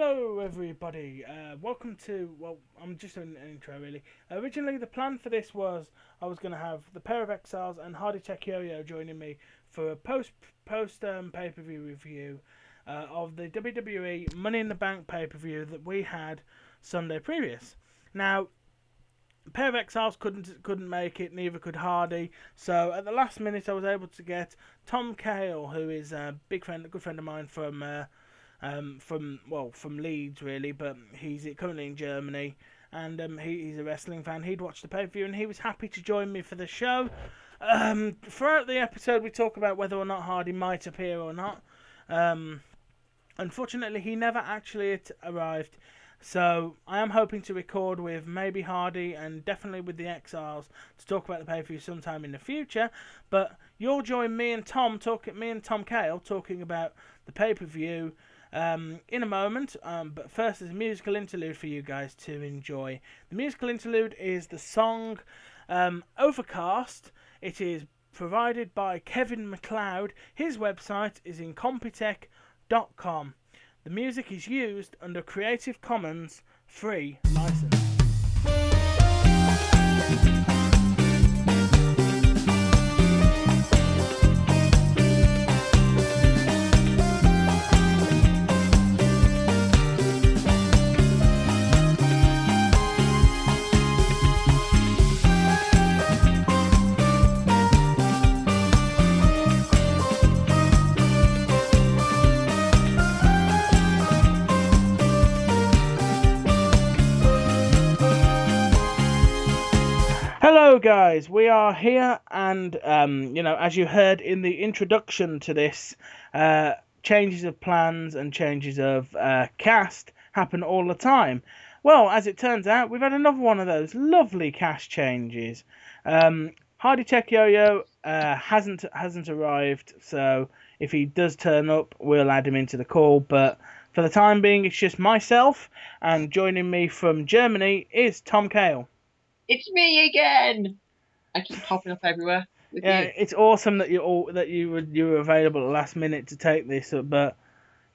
Hello, everybody. Welcome to. Well, I'm just doing an intro, really. Originally, the plan for this was I was going to have the pair of Exiles and Hardy Tech Yo-Yo joining me for a post pay per view review of the WWE Money in the Bank pay per view that we had Sunday previous. Now, a pair of Exiles couldn't make it, neither could Hardy. So at the last minute, I was able to get Tom Kayll, who is a good friend of mine from Leeds really, but he's currently in Germany, and he's a wrestling fan. He'd watched the pay per view and he was happy to join me for the show. Throughout the episode, we talk about whether or not Hardy might appear or not. Unfortunately, he never actually arrived. So I am hoping to record with maybe Hardy and definitely with the Exiles to talk about the pay per view sometime in the future. But you'll join me and Tom Kayll talking about the pay per view in a moment. But first, there's a musical interlude for you guys to enjoy. The musical interlude is the song Overcast. It is provided by Kevin MacLeod. His website is incompetech.com. The music is used under Creative Commons free license. Hello guys, we are here and as you heard in the introduction to this, changes of plans and changes of cast happen all the time. Well, as it turns out, we've had another one of those lovely cast changes. Hardy Tech Yo-Yo hasn't arrived, so if he does turn up, we'll add him into the call, but for the time being, it's just myself, and joining me from Germany is Tom Kayll. It's me again. I keep popping up everywhere with you. It's awesome that you were available at the last minute to take this, but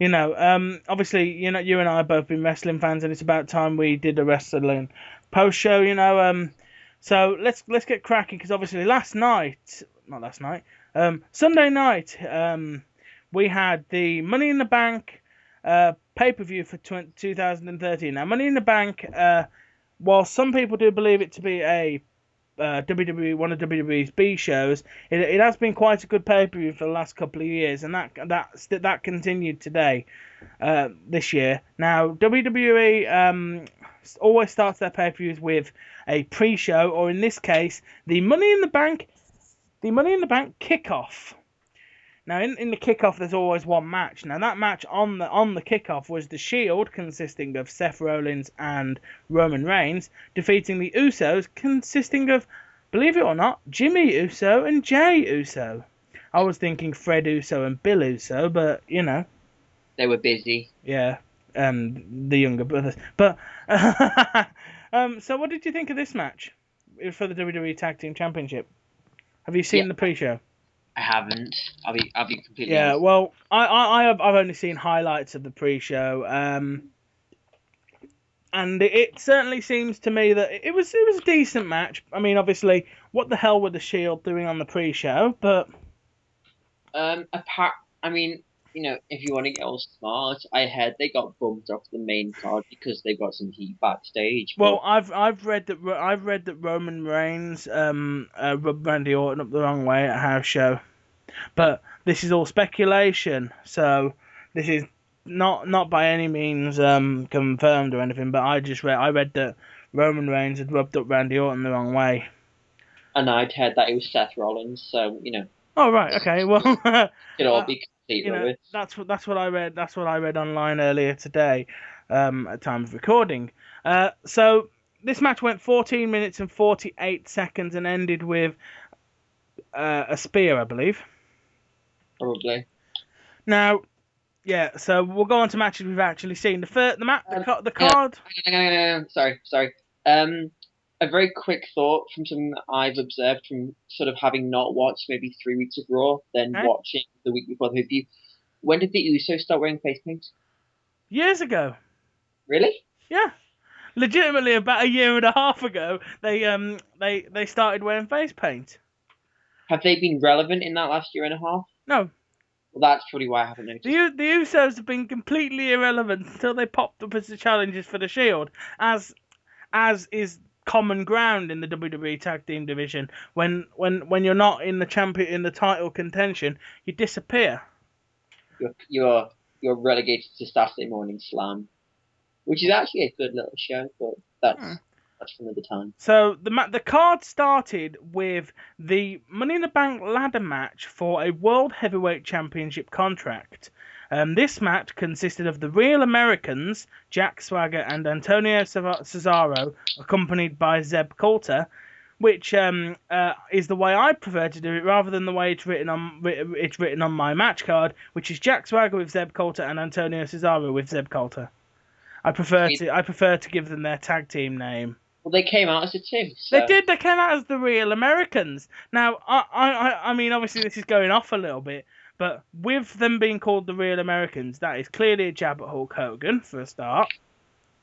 obviously, you and I have both been wrestling fans, and it's about time we did a wrestling post show. So let's get cracking, because obviously Sunday night, we had the Money in the Bank pay per view for 2013. Now, Money in the Bank, while some people do believe it to be a WWE, one of WWE's B shows, it has been quite a good pay per view for the last couple of years, and that continued today, this year. Now, WWE always starts their pay per views with a pre-show, or in this case, the Money in the Bank kickoff. Now, in the kickoff, there's always one match. Now, that match on the kickoff was the Shield, consisting of Seth Rollins and Roman Reigns, defeating the Usos, consisting of, believe it or not, Jimmy Uso and Jay Uso. I was thinking Fred Uso and Bill Uso, but, They were busy. Yeah, the younger brothers. But, so what did you think of this match for the WWE Tag Team Championship? Have you seen the pre-show? I haven't. I'll be completely honest. Yeah, well, I've only seen highlights of the pre-show, and it certainly seems to me that it was a decent match. I mean, obviously, what the hell were the Shield doing on the pre-show? But if you want to get all smart, I heard they got bumped off the main card because they got some heat backstage. Well, I've read that Roman Reigns rubbed Randy Orton up the wrong way at a house show, but this is all speculation, so this is not by any means confirmed or anything. But I read that Roman Reigns had rubbed up Randy Orton the wrong way, and I'd heard that it was Seth Rollins. So Oh right, okay. Well, it all be complete that's what I read. That's what I read online earlier today, at time of recording. So this match went 14 minutes and 48 seconds and ended with a spear, I believe. Probably. Now, yeah. So we'll go on to matches we've actually seen. The card. Sorry. A very quick thought from something that I've observed from sort of having not watched maybe 3 weeks of Raw, then watching the week before the review. When did the Usos start wearing face paint? Years ago. Really? Yeah, legitimately, about a year and a half ago, they started wearing face paint. Have they been relevant in that last year and a half? No, Well, that's probably why I haven't noticed. the Usos have been completely irrelevant until they popped up as the challengers for the Shield, as is common ground in the WWE Tag Team division. When you're not in the title contention, you disappear. You're relegated to Saturday Morning Slam, which is actually a good little show, but Hmm. that's for another time. So the card started with the Money in the Bank ladder match for a World Heavyweight Championship contract. This match consisted of the Real Americans, Jack Swagger and Antonio Cesaro, accompanied by Zeb Coulter, which is the way I prefer to do it, rather than the way it's written on my match card, which is Jack Swagger with Zeb Coulter and Antonio Cesaro with Zeb Coulter. I prefer to give them their tag team name. Well, they came out as a team, They so did. They came out as the Real Americans. Now, I mean, obviously this is going off a little bit, but with them being called the Real Americans, that is clearly a jab at Hulk Hogan for a start.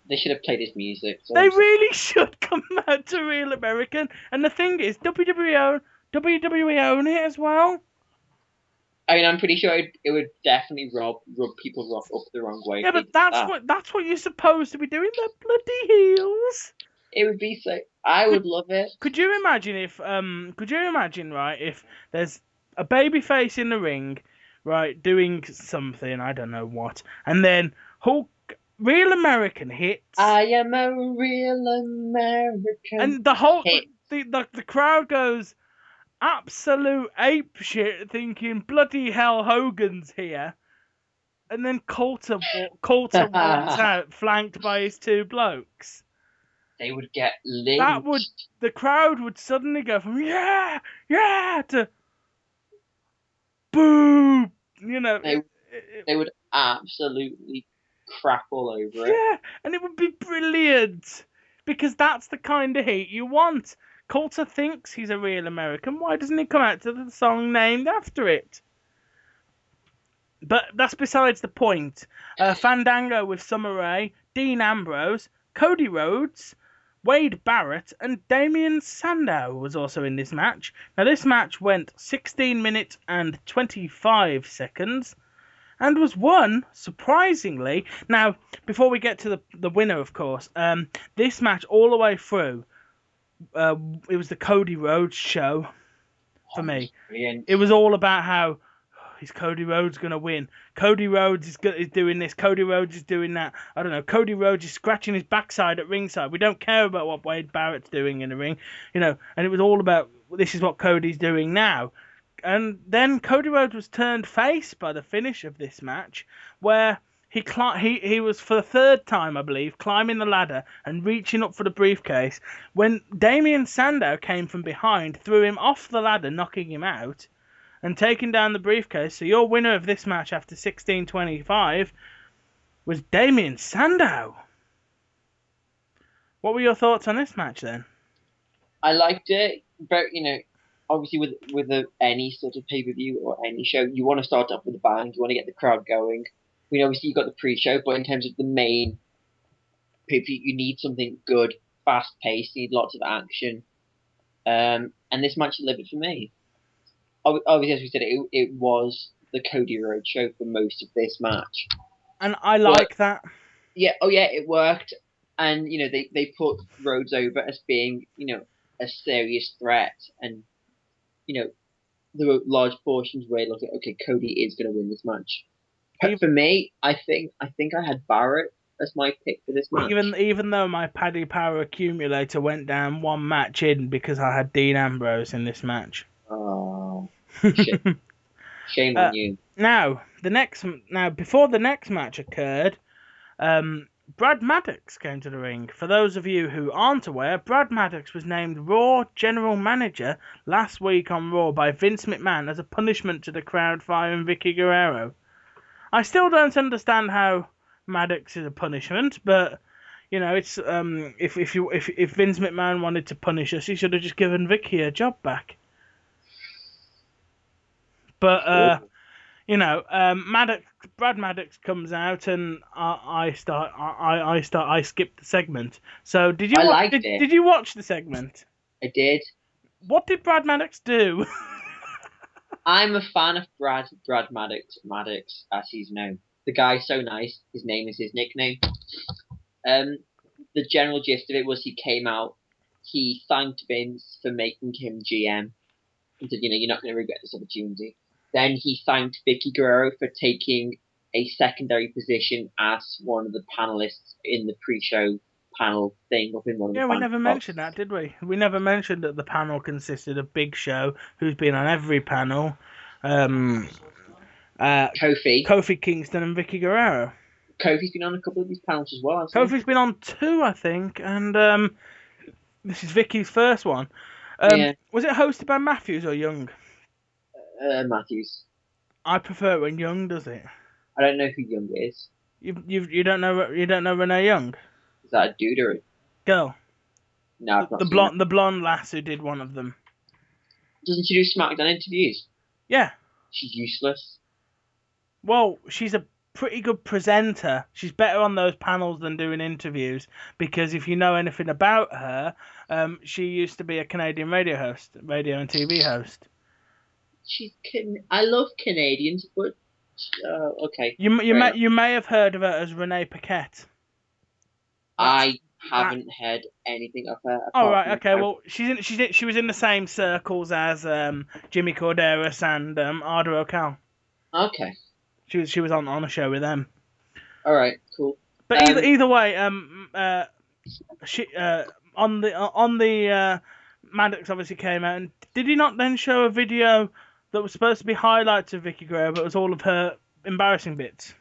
they should have played his music. So They really should come out to Real American. And the thing is, WWE own it as well. I mean, I'm pretty sure it would definitely rub people up the wrong way. Yeah, but that's what you're supposed to be doing. They're bloody heels. It would be so. I would love it. Could you imagine right, if there's a baby face in the ring, right, doing something, I don't know what, and then Hulk Real American hits, I am a real American. and the whole the crowd goes absolute ape shit, thinking bloody hell Hogan's here, and then Coulter walks out flanked by his two blokes. They would get lynched. The crowd would suddenly go from yeah to boo. You know, they would absolutely crap all over it. Yeah, and it would be brilliant because that's the kind of heat you want. Coulter thinks he's a real American. Why doesn't he come out to the song named after it? But that's besides the point. Fandango with Summer Rae, Dean Ambrose, Cody Rhodes, Wade Barrett, and Damien Sandow was also in this match. Now, this match went 16 minutes and 25 seconds and was won, surprisingly. Now, before we get to the winner, of course, this match all the way through, it was the Cody Rhodes show for me. Brilliant. It was all about how is Cody Rhodes going to win? Cody Rhodes is doing this. Cody Rhodes is doing that. I don't know. Cody Rhodes is scratching his backside at ringside. We don't care about what Wade Barrett's doing in the ring, you know. And it was all about this is what Cody's doing now. And then Cody Rhodes was turned face by the finish of this match, where he was for the third time, I believe, climbing the ladder and reaching up for the briefcase when Damien Sandow came from behind, threw him off the ladder, knocking him out, and taking down the briefcase. So your winner of this match after 16:25 was Damien Sandow. What were your thoughts on this match then? I liked it, but obviously with any sort of pay-per-view or any show, you want to start off with a bang. You want to get the crowd going. I mean, obviously you got the pre-show, but in terms of the main pay-per-view, you need something good, fast-paced. You need lots of action. And this match delivered for me. Obviously, as we said, it was the Cody Rhodes show for most of this match. And I like that. Yeah, it worked. And, they put Rhodes over as being, a serious threat. And, there were large portions where you look at, okay, Cody is going to win this match. But for me, I think I had Barrett as my pick for this match. Even though my Paddy Power accumulator went down one match in because I had Dean Ambrose in this match. Oh, shame on you. Now, before the next match occurred, Brad Maddox came to the ring. For those of you who aren't aware, Brad Maddox was named Raw General Manager last week on Raw by Vince McMahon as a punishment to the crowd firing Vicky Guerrero. I still don't understand how Maddox is a punishment, but it's if Vince McMahon wanted to punish us, he should have just given Vicky a job back. But Brad Maddox comes out, and I skip the segment. So did you I watch? liked it. Did you watch the segment? I did. What did Brad Maddox do? I'm a fan of Brad Maddox. Maddox, as he's known. The guy's so nice. His name is his nickname. Um, the general gist of it was he came out. He thanked Vince for making him GM and said, you're not going to regret this opportunity. Then he thanked Vicky Guerrero for taking a secondary position as one of the panelists in the pre-show panel thing up in one of the Yeah, we fan never spots. mentioned that, did we? We never mentioned that the panel consisted of Big Show, who's been on every panel, um, Kofi. Kofi Kingston, and Vicky Guerrero. Kofi's been on a couple of these panels as well, hasn't Kofi's been on 2, I think, and this is Vicky's first one. he? Yeah, Was it hosted by Matthews or Young? Matthews. I prefer it when Young does it. I don't know who Young is. You don't know Renee Young? Is that a dude or a Girl, No, I've not seen that. the blonde lass who did one of them. Doesn't she do SmackDown interviews? Yeah. She's useless. Well, she's a pretty good presenter. She's better on those panels than doing interviews, because if you know anything about her, she used to be a Canadian radio and TV host. I love Canadians, but okay. You may have heard of her as Renee Paquette. I haven't heard anything of her. Oh right, okay. Well, she was in the same circles as Jimmy Corderas and Arda O'Cal. Okay. She was on a show with them. All right, cool. But either way, she on the Maddox obviously came out, and did he not then show a video that was supposed to be highlights of Vicky Guerrero, but it was all of her embarrassing bits?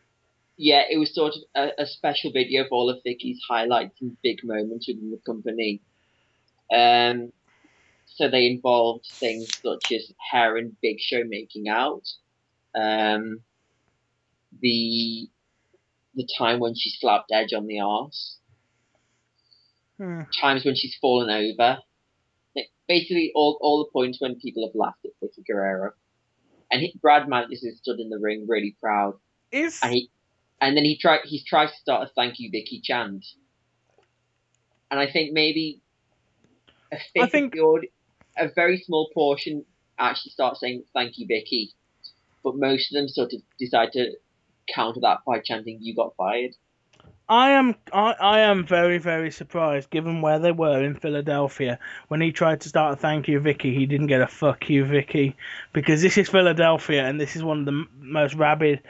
Yeah, it was sort of a special video of all of Vicky's highlights and big moments within the company. So they involved things such as her and Big Show making out, the time when she slapped Edge on the arse, times when she's fallen over, basically all the points when people have laughed at Vicky Guerrero. And Brad Maddox has stood in the ring really proud. And then he's tried to start a thank you Vicky chant. And I think maybe a very small portion actually start saying thank you Vicky, but most of them sort of decide to counter that by chanting "You got fired." I am very, very surprised, given where they were in Philadelphia. When he tried to start a thank you Vicky, he didn't get a fuck you Vicky, because this is Philadelphia and this is one of the most rabid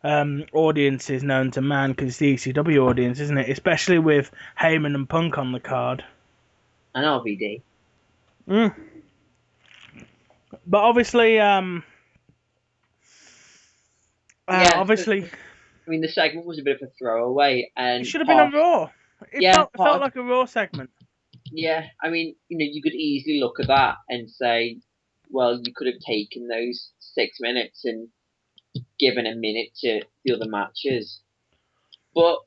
audiences known to man, because it's the ECW audience, isn't it? Especially with Heyman and Punk on the card. And RVD. But obviously, obviously, I mean, the segment was a bit of a throwaway, and it should have been a Raw. It felt like a Raw segment. Yeah, I mean, you could easily look at that and say, well, you could have taken those 6 minutes and given a minute to the other matches, but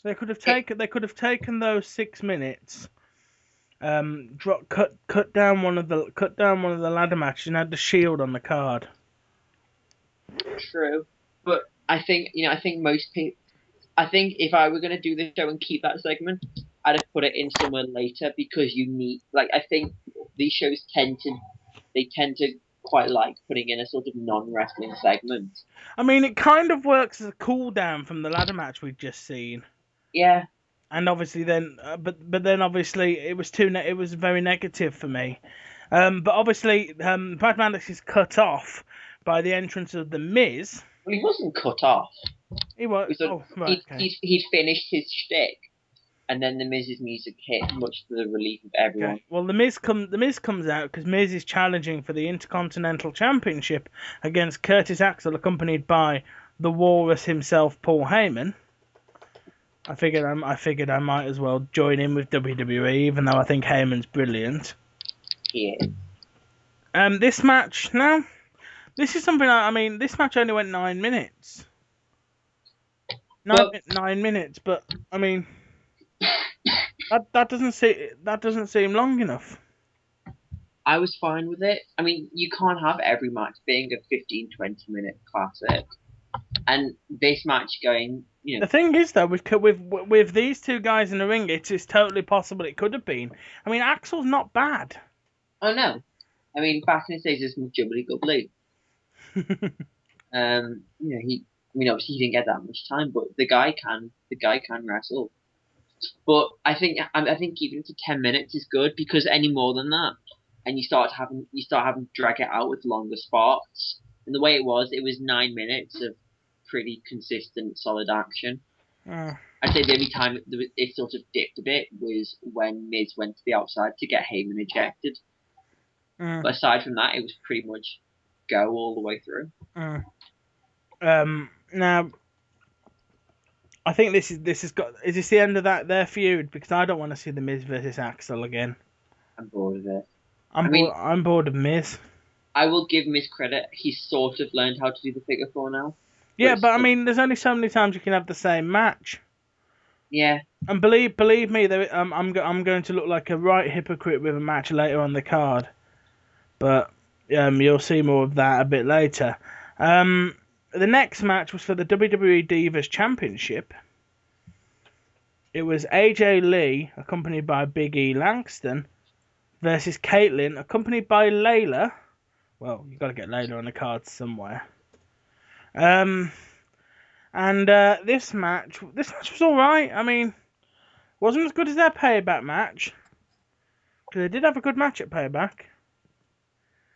they could have taken those 6 minutes, cut down one of the ladder matches and had the Shield on the card. True, but I think most people. I think if I were going to do this show and keep that segment, I'd have put it in somewhere later, because you need, I think these shows tend to quite like putting in a sort of non-wrestling segment. I mean, it kind of works as a cool down from the ladder match we've just seen. Yeah. And obviously then, but then obviously it was very negative for me. But obviously, Brad Maddox is cut off by the entrance of the Miz. Well, he wasn't cut off. He was. He'd finished his shtick, and then the Miz's music hit, much to the relief of everyone. Okay. Well, the Miz comes out because Miz is challenging for the Intercontinental Championship against Curtis Axel, accompanied by the Walrus himself, Paul Heyman. I figured I might as well join in with WWE, even though I think Heyman's brilliant. Yeah. This match now. This is something. I mean, this match only went 9 minutes. 9 minutes, but I mean, that doesn't seem long enough. I was fine with it. I mean, you can't have every match being a 15, 20-minute classic. And this match going, The thing is, though, with these two guys in the ring, it's totally possible it could have been. I mean, Axel's not bad. oh no. I mean, back in the days, there's jubbly gubbly. I mean, obviously he didn't get that much time, but the guy can wrestle. But I think keeping it to 10 minutes is good because any more than that, and you start having to drag it out with longer spots. And the way it was 9 minutes of pretty consistent, solid action. Mm. I'd say the only time it sort of dipped a bit was when Miz went to the outside to get Heyman ejected. Mm. But aside from that, it was pretty much go all the way through. Now, I think this is this the end of their feud? Because I don't want to see the Miz versus Axel again. I'm bored of it. I'm bored of Miz. I will give Miz credit. He's sort of learned how to do the figure four now. Yeah, but I mean, there's only so many times you can have the same match. Yeah. And believe me, I'm going to look like a right hypocrite with a match later on the card. But you'll see more of that a bit later. The next match was for the WWE Divas Championship. It was AJ Lee, accompanied by Big E Langston, versus Kayll, accompanied by Layla. Well, you got to get Layla on the card somewhere. And this match was all right. I mean, wasn't as good as their Payback match, because they did have a good match at Payback.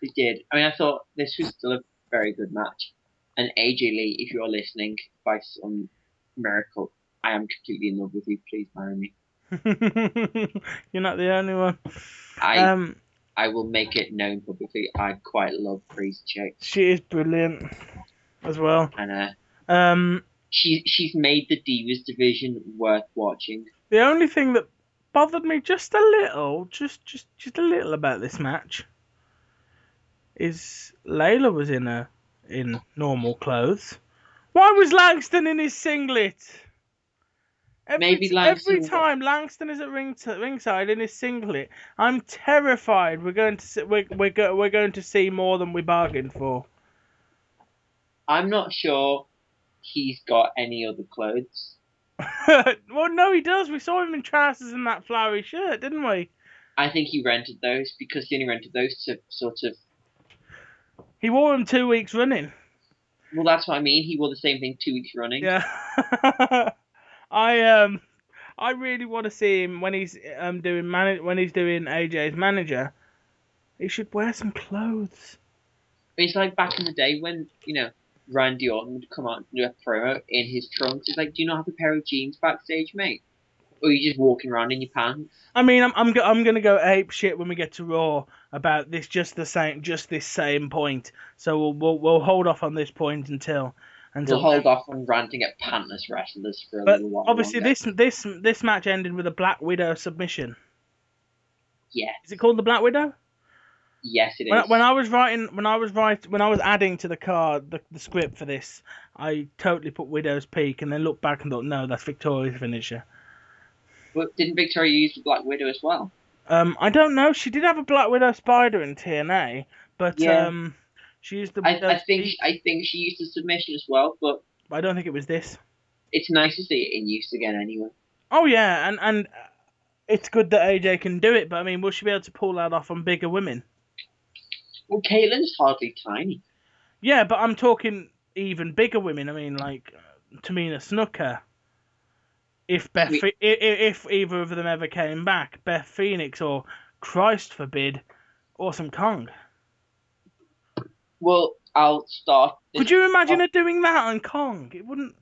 They did. I mean, I thought this was still a very good match. And AJ Lee, if you're listening, by some miracle, I am completely in love with you. Please marry me. You're not the only one. I will make it known publicly. I quite love Crazy Chick. She is brilliant as well. And she's made the Divas division worth watching. The only thing that bothered me just a little, just a little about this match, is Layla was in normal clothes. Why was Langston in his singlet? Every time Langston is at ringside in his singlet, I'm terrified we're going to see more than we bargained for. I'm not sure he's got any other clothes. Well, no, he does. We saw him in trousers and that flowery shirt, didn't we? I think he rented those because he only rented those to sort of. He wore them 2 weeks running. Well, that's what I mean. He wore the same thing 2 weeks running. Yeah. I really want to see him when he's doing AJ's manager. He should wear some clothes. It's like back in the day when Randy Orton would come out and do a promo in his trunks. It's like, do you not have a pair of jeans backstage, mate? Or are you just walking around in your pants? I mean, I'm gonna go ape shit when we get to Raw about this this same point. So we'll hold off on this point until we'll hold off on ranting at pantless wrestlers for a little while. Obviously, longer. this match ended with a Black Widow submission. Yeah. Is it called the Black Widow? Yes, it is. When I was adding to the card the script for this, I totally put Widow's Peak and then looked back and thought, no, that's Victoria's finisher. But didn't Victoria use the Black Widow as well? I don't know. She did have a Black Widow spider in TNA, but she used the. I think she used the submission as well, but I don't think it was this. It's nice to see it in use again, anyway. Oh yeah, and it's good that AJ can do it, but I mean, will she be able to pull that off on bigger women? Well, Kaylin's hardly tiny. Yeah, but I'm talking even bigger women. I mean, like Tamina Snuka. If either of them ever came back, Beth Phoenix or, Christ forbid, Awesome Kong. Well, I'll start. Could you imagine her doing that on Kong? She wouldn't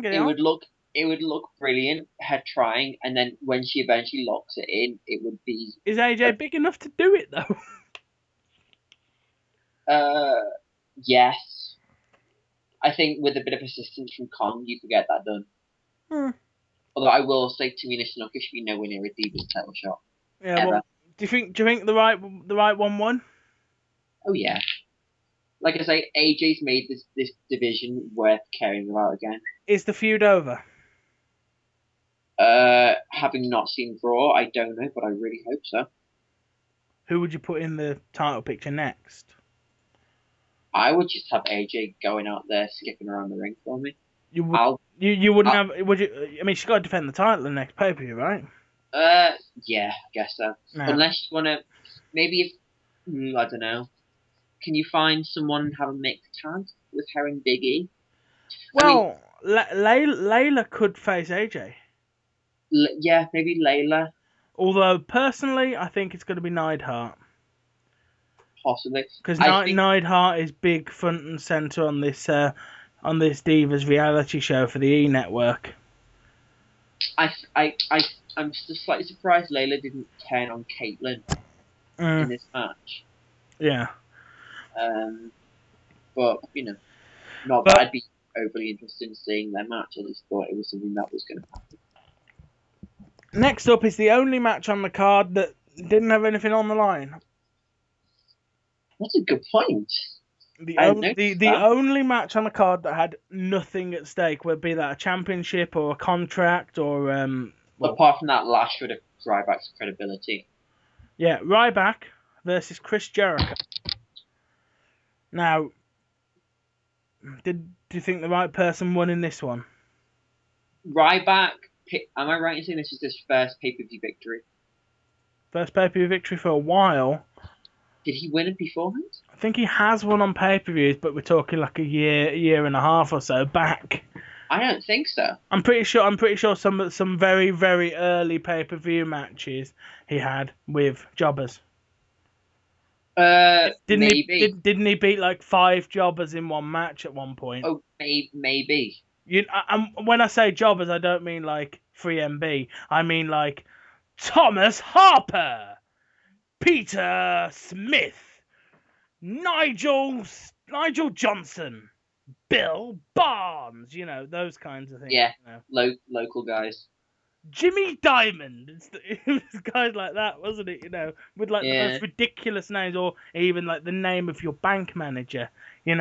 get it. It would look brilliant. Her trying, and then when she eventually locks it in, it would be. Is AJ big enough to do it though? Yes. I think with a bit of assistance from Kong, you could get that done. Although I will say Tamina Snuka should be nowhere near a Divas title shot. Yeah. Well, do you think the right one won? Oh yeah. Like I say, AJ's made this division worth caring about again. Is the feud over? Having not seen Raw, I don't know, but I really hope so. who would you put in the title picture next? I would just have AJ going out there skipping around the ring for me. You would. I'll. You wouldn't I'll have. Would you? I mean, she's got to defend the title in the next pay per view, right? yeah, I guess so. No. Unless you wanna, maybe if I don't know. Can you find someone and have a mixed tag with her and Big E? I mean, Well, Layla could face AJ. yeah, maybe Layla, Although personally, I think it's going to be Neidhart. possibly. Because I think Neidhart is big front and center on this Divas reality show for the E Network. I I I I'm just slightly surprised Layla didn't turn on Caitlyn in this match. Yeah. But not that I'd be overly interested in seeing their match. I just thought it was something that was going to happen. Next up is the only match on the card that didn't have anything on the line. That's a good point. The I noticed that. only match on the card that had nothing at stake, would be that a championship or a contract or Apart from that last shred of Ryback's credibility. Yeah, Ryback versus Chris Jericho. Now, do you think the right person won in this one? Ryback, am I right in saying this was his first pay-per-view victory? First pay-per-view victory for a while. Did he win it beforehand? I think he has won on pay-per-views, but we're talking like a year and a half or so back. I don't think so. I'm pretty sure some very, very early pay-per-view matches he had with jobbers. Maybe. Didn't he beat like 5 jobbers in one match at one point? Oh, maybe. When I say jobbers, I don't mean like 3MB. I mean like Thomas Harper, Peter Smith, Nigel Johnson, Bill Barnes. Those kinds of things. Yeah, local guys. Jimmy Diamond. It was guys like that, wasn't it? With like the most ridiculous names, or even like the name of your bank manager. In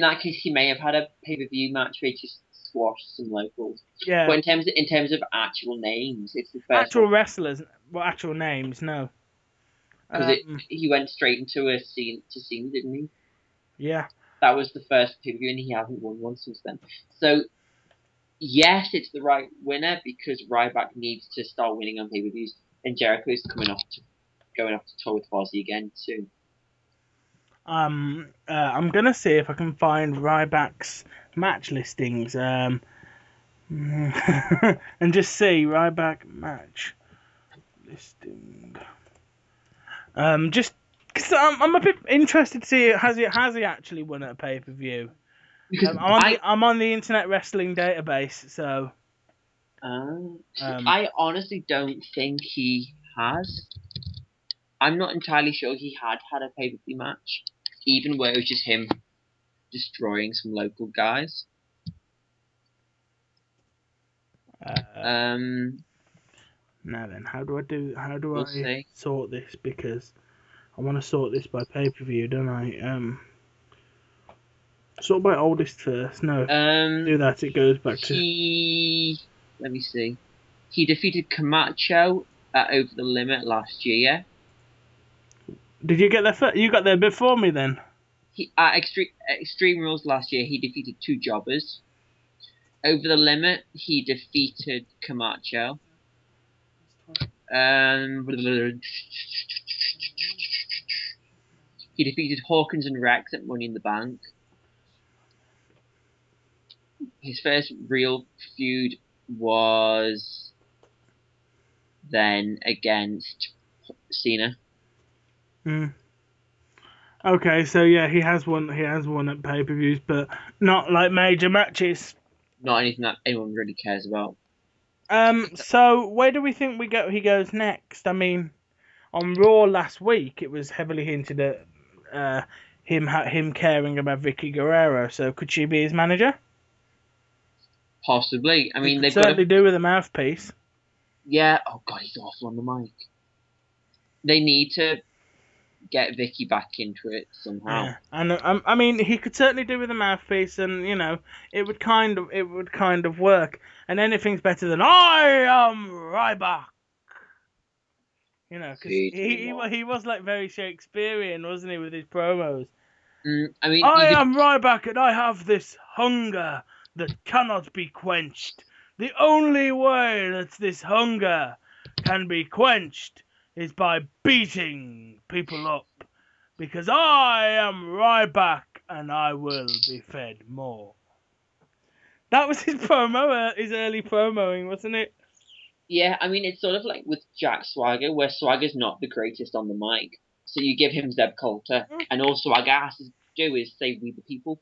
that case, he may have had a pay-per-view match where he just squashed some locals. Yeah. But in terms of actual names, it's the first actual wrestlers. Well, actual names, no. Because he went straight into Cena, didn't he? Yeah. That was the first pay-per-view, and he hasn't won one since then. So, yes, it's the right winner because Ryback needs to start winning on pay-per-views, and Jericho is going off to tour with Fozzy again soon. I'm gonna see if I can find Ryback's match listings, and just see Ryback match listing. Just because I'm a bit interested to see has he actually won at a pay per view. I'm on the Internet Wrestling database, so. I honestly don't think he has. I'm not entirely sure he had a pay-per-view match, even where it was just him destroying some local guys. Now then, how do I sort this? Because I want to sort this by pay-per-view, don't I? Sort by oldest first. No, do that. It goes back to. Let me see. He defeated Camacho at Over the Limit last year. Did you get there first? You got there before me then. At Extreme Rules last year, he defeated 2 jobbers. Over the Limit, he defeated Camacho. He defeated Hawkins and Rex at Money in the Bank. His first real feud was then against Cena. Okay, so yeah, he has won at pay-per-views, but not like major matches. Not anything that anyone really cares about. So where do we think he goes next? I mean, on Raw last week, it was heavily hinted at him caring about Vicky Guerrero. So could she be his manager? Possibly. I mean, they certainly do with a mouthpiece. Yeah. Oh God, he's awful on the mic. They need to get Vicky back into it somehow. Yeah. And I mean, he could certainly do with a mouthpiece, and it would kind of work. And anything's better than I am Ryback. You know, because Feed me he more. he was like very Shakespearean, wasn't he, with his promos? I mean, I you could am Ryback and I have this hunger that cannot be quenched. The only way that this hunger can be quenched is by beating people up. Because I am Ryback and I will be fed more. That was his promo, his early promoing, wasn't it? Yeah, I mean, it's sort of like with Jack Swagger, where Swagger's not the greatest on the mic. So you give him Zeb Coulter, and all Swagger has to do is say "We the People."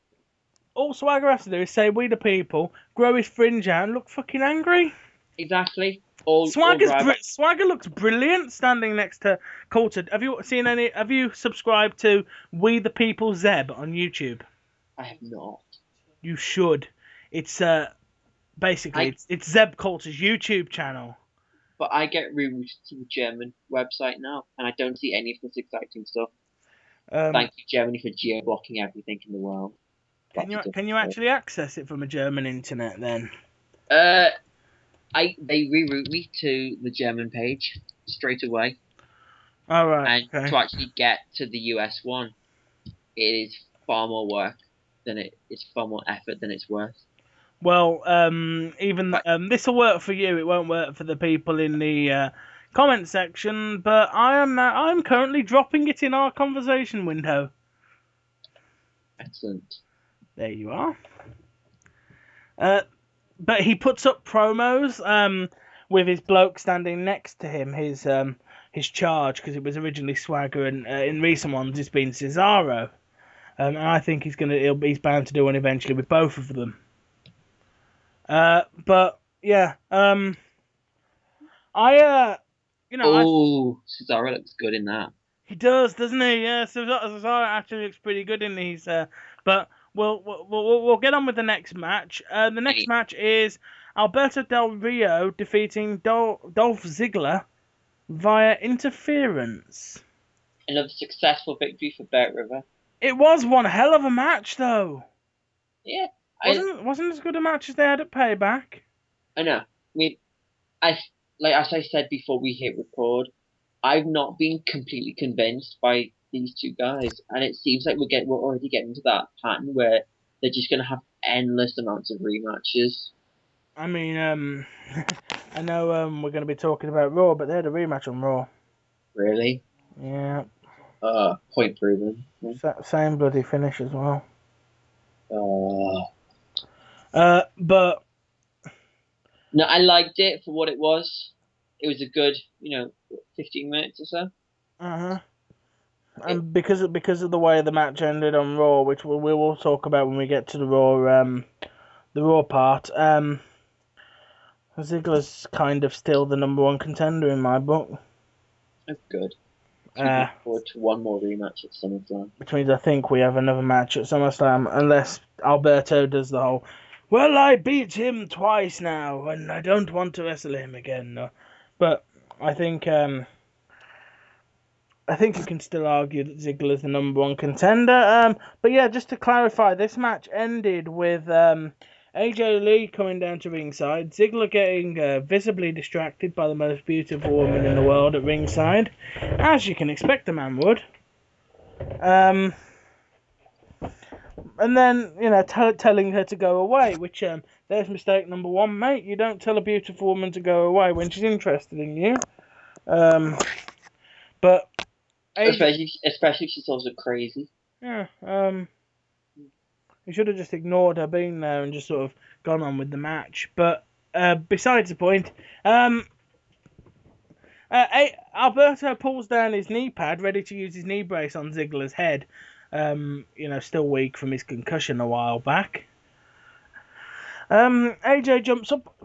All Swagger has to do is say we the people, grow his fringe out and look fucking angry. Exactly. All Ryback. Swagger looks brilliant standing next to Coulter. Have you seen any? Have you subscribed to We the People Zeb on YouTube? I have not. You should. It's basically I it's Zeb Coulter's YouTube channel. But I get rerouted to the German website now, and I don't see any of this exciting stuff. Thank you, Germany, for geo-blocking everything in the world. Can you actually access it from a German internet then? They reroute me to the German page straight away, All right. and Okay. to actually get to the US one, it is far more work it's far more effort than it's worth. Well, even But this will work for you. It won't work for the people in the comment section. But I'm currently dropping it in our conversation window. excellent. There you are. But he puts up promos with his bloke standing next to him, his charge, because it was originally Swagger, and in recent ones it's been Cesaro. And I think he's bound to do one eventually with both of them. But yeah, Cesaro looks good in that. He does, doesn't he? Yeah, Cesaro actually looks pretty good in these. But we'll get on with the next match. The next match is Alberto Del Rio defeating Dolph Ziggler via interference. Another successful victory for Bert River. It was one hell of a match, though. Yeah, wasn't as good a match as they had at Payback. I know. I mean, as I said before we hit record, I've not been completely convinced by these two guys, and it seems like we're already getting to that pattern where they're just gonna have endless amounts of rematches. I mean, I know we're going to be talking about Raw, but they had a rematch on Raw. Really? Yeah. Point proven. Same bloody finish as well. But no, I liked it for what it was. It was a good, 15 minutes or so. And because of the way the match ended on Raw, which we will talk about when we get to the Raw part, Ziggler's kind of still the number one contender in my book. That's good. Looking forward to one more rematch at SummerSlam. Which means I think we have another match at SummerSlam, unless Alberto does the whole, well, I beat him twice now, and I don't want to wrestle him again. No. But I think you can still argue that Ziggler's the number one contender. But yeah, just to clarify, this match ended with AJ Lee coming down to ringside, Ziggler getting visibly distracted by the most beautiful woman in the world at ringside, as you can expect a man would. And then, telling her to go away, which, there's mistake number one, mate. You don't tell a beautiful woman to go away when she's interested in you. But especially if she's also crazy. Yeah, he should have just ignored her being there and just sort of gone on with the match. But besides the point, Alberto pulls down his knee pad, ready to use his knee brace on Ziggler's head. Still weak from his concussion a while back. AJ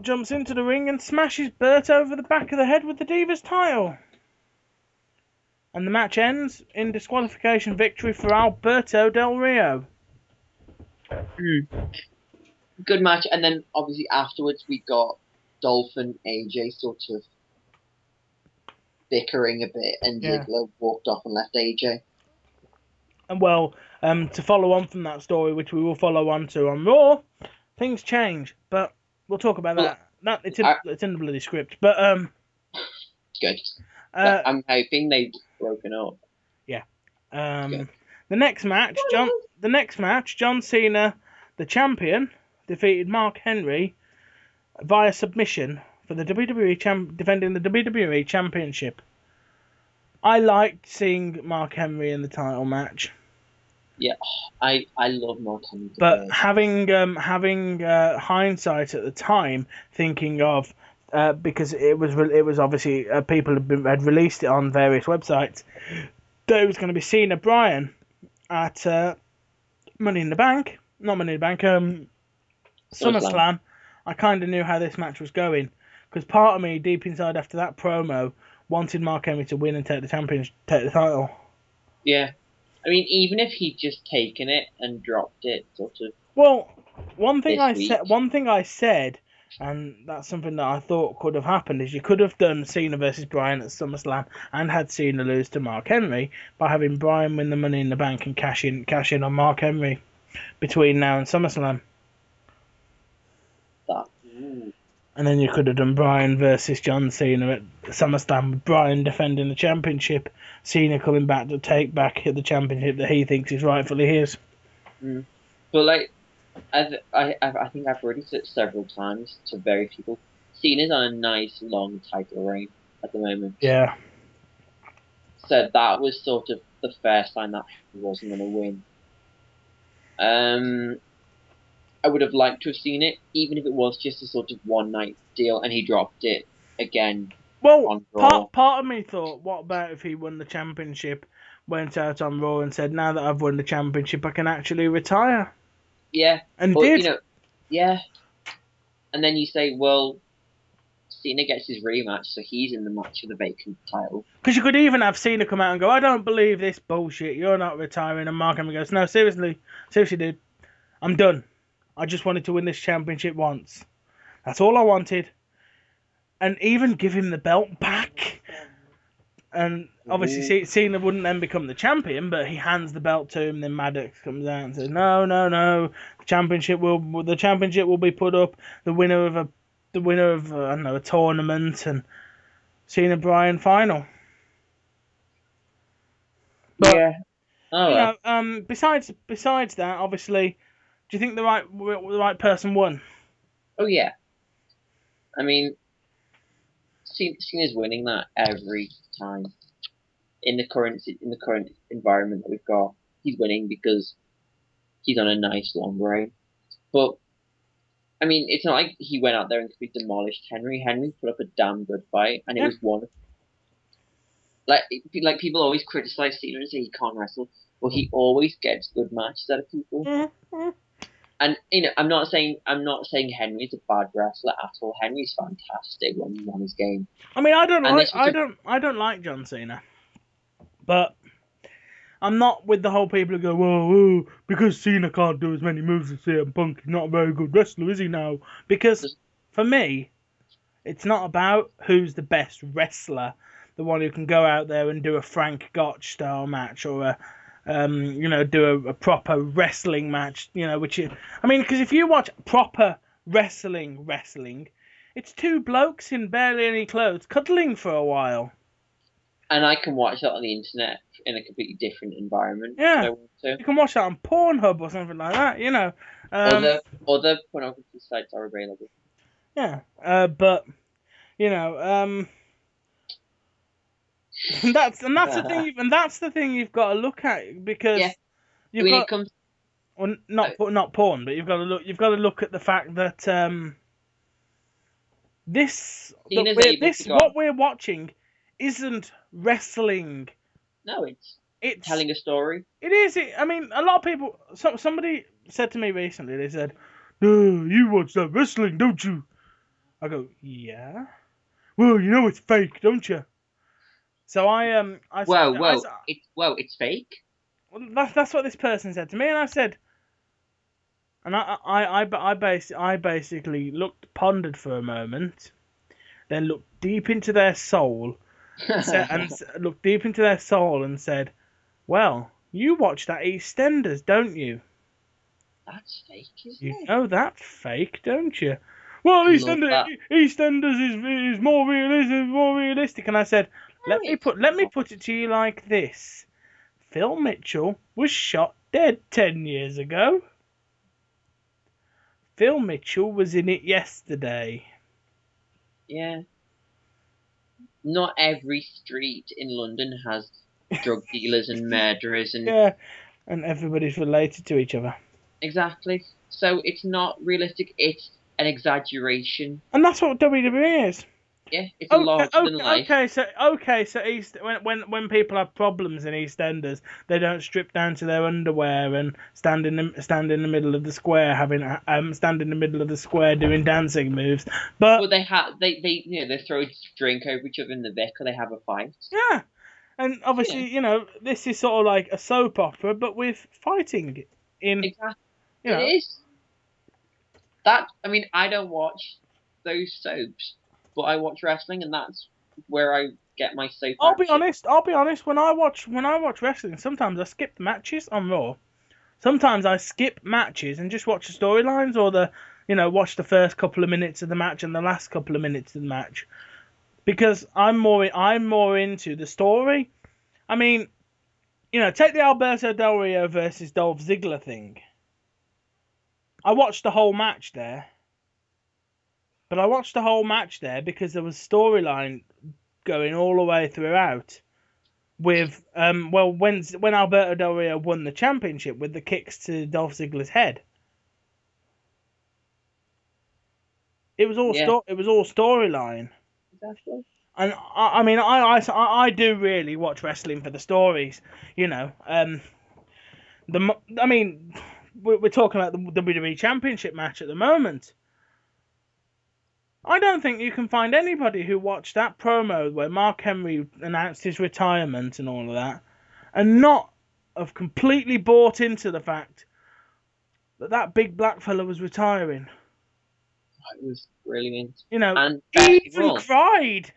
jumps into the ring and smashes Bert over the back of the head with the Divas title. And the match ends in disqualification victory for Alberto Del Rio. Good match, and then obviously afterwards we got Dolph and AJ sort of bickering a bit, and Ziggler walked off and left AJ. And well, to follow on from that story, which we will follow on to on Raw, things change, but we'll talk about that. It's in the bloody script, but good. I'm hoping they've broken up. Yeah. Good. The next match, John Cena, the champion, defeated Mark Henry via submission for the defending the WWE Championship. I liked seeing Mark Henry in the title match. Yeah, I love Mark Henry. But having hindsight at the time, thinking of because it was obviously people had released it on various websites that it was going to be Cena Bryan at Money in the Bank, not Money in the Bank, SummerSlam. I kind of knew how this match was going because part of me, deep inside, after that promo, wanted Mark Henry to win and take the title. Yeah. I mean, even if he'd just taken it and dropped it, sort of. Well, one thing this I said, and that's something that I thought could have happened, is you could have done Cena versus Bryan at SummerSlam and had Cena lose to Mark Henry by having Bryan win the Money in the Bank and cash in on Mark Henry between now and SummerSlam. And then you could have done Bryan versus John Cena at SummerSlam with Bryan defending the championship, Cena coming back to take back the championship that he thinks is rightfully his. But like, I think I've already said several times to various people, Cena's on a nice long title reign at the moment. Yeah. So that was sort of the first sign that he wasn't going to win. I would have liked to have seen it, even if it was just a sort of one night deal, and he dropped it again. Well, part of me thought, what about if he won the championship, went out on Raw and said, now that I've won the championship, I can actually retire? Yeah. And did. You know, yeah. And then you say, well, Cena gets his rematch, so he's in the match for the vacant title. Because you could even have Cena come out and go, I don't believe this bullshit, you're not retiring. And Mark Henry goes, no, seriously, dude, I'm done. I just wanted to win this championship once. That's all I wanted. And even give him the belt back. And obviously Cena wouldn't then become the champion, but he hands the belt to him. Then Maddox comes out and says, "No, the championship will be put up. The winner of I don't know, a tournament and Cena Bryan final." But, yeah. Besides that, obviously, do you think the right person won? Oh yeah. I mean, Cena's winning that every time. In the current environment that we've got, he's winning because he's on a nice long reign. But I mean, it's not like he went out there and completely demolished Henry. Henry put up a damn good fight, and it was one. Like people always criticize Cena and say he can't wrestle. Well, he always gets good matches out of people. Mm-hmm. And I'm not saying Henry's a bad wrestler at all. Henry's fantastic when he's on his game. I mean, I don't like John Cena, but I'm not with the whole people who go, whoa, because Cena can't do as many moves as CM Punk. He's not a very good wrestler, is he now? Because for me, it's not about who's the best wrestler, the one who can go out there and do a Frank Gotch style match or do a proper wrestling match, because if you watch proper wrestling, it's two blokes in barely any clothes cuddling for a while. And I can watch that on the internet in a completely different environment. Yeah, you can watch that on Pornhub or something like that, Other pornography sites are available. Yeah, but that's the thing you've got to look at because not porn, but you've got to look at the fact that what we're watching isn't wrestling. No, it's telling a story. It is. A lot of people. Somebody said to me recently. They said, "You watch that wrestling, don't you?" I go, "Yeah." Well, you know it's fake, don't you? So it's fake. Well, that's what this person said to me, and I said, and I basically pondered for a moment, then looked deep into their soul, looked deep into their soul and said, "Well, you watch that EastEnders, don't you?" That's fake, isn't it? You know that's fake, don't you? Well, EastEnders is more realistic, and I said, Let me put it to you like this. Phil Mitchell was shot dead 10 years ago. Phil Mitchell was in it yesterday. Yeah. Not every street in London has drug dealers and murderers and Yeah, and everybody's related to each other. exactly. So it's not realistic. It's an exaggeration. And that's what WWE is. Yeah, it's a larger than life. So when people have problems in EastEnders, they don't strip down to their underwear and stand in the middle of the square stand in the middle of the square doing dancing moves. But But they throw a drink over each other in the Vic or they have a fight. yeah, and obviously this is sort of like a soap opera, but with fighting in. Exactly. You It know, is. I mean, I don't watch those soaps, but I watch wrestling, and that's where I get my soap action. I'll be honest. When I watch wrestling, sometimes I skip the matches on Raw. Sometimes I skip matches and just watch the storylines or watch the first couple of minutes of the match and the last couple of minutes of the match because I'm more into the story. I mean, take the Alberto Del Rio versus Dolph Ziggler thing. I watched the whole match there. But I watched the whole match there because there was storyline going all the way throughout. With when Alberto Del Rio won the championship with the kicks to Dolph Ziggler's head, it was all Yeah, storyline. exactly. And I mean, I do really watch wrestling for the stories. I mean, we're talking about the WWE Championship match at the moment. I don't think you can find anybody who watched that promo where Mark Henry announced his retirement and all of that, and not have completely bought into the fact that big black fella was retiring. It was brilliant. You know, And he even cried.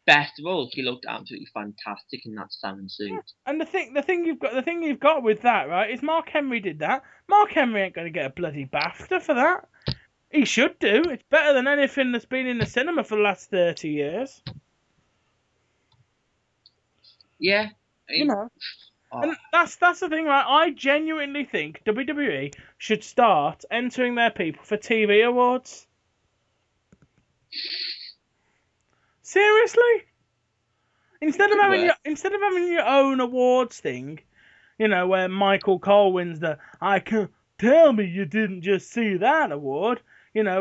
best of all, he looked absolutely fantastic in that salmon suit. And the thing you've got with that, right, is Mark Henry did that. Mark Henry ain't going to get a bloody BAFTA for that. He should do. It's better than anything that's been in the cinema for the last 30 years. Yeah. And that's the thing, right? I genuinely think WWE should start entering their people for TV awards. Seriously? Instead of having your own awards thing, where Michael Cole wins the "I can't tell me you didn't just see that" award,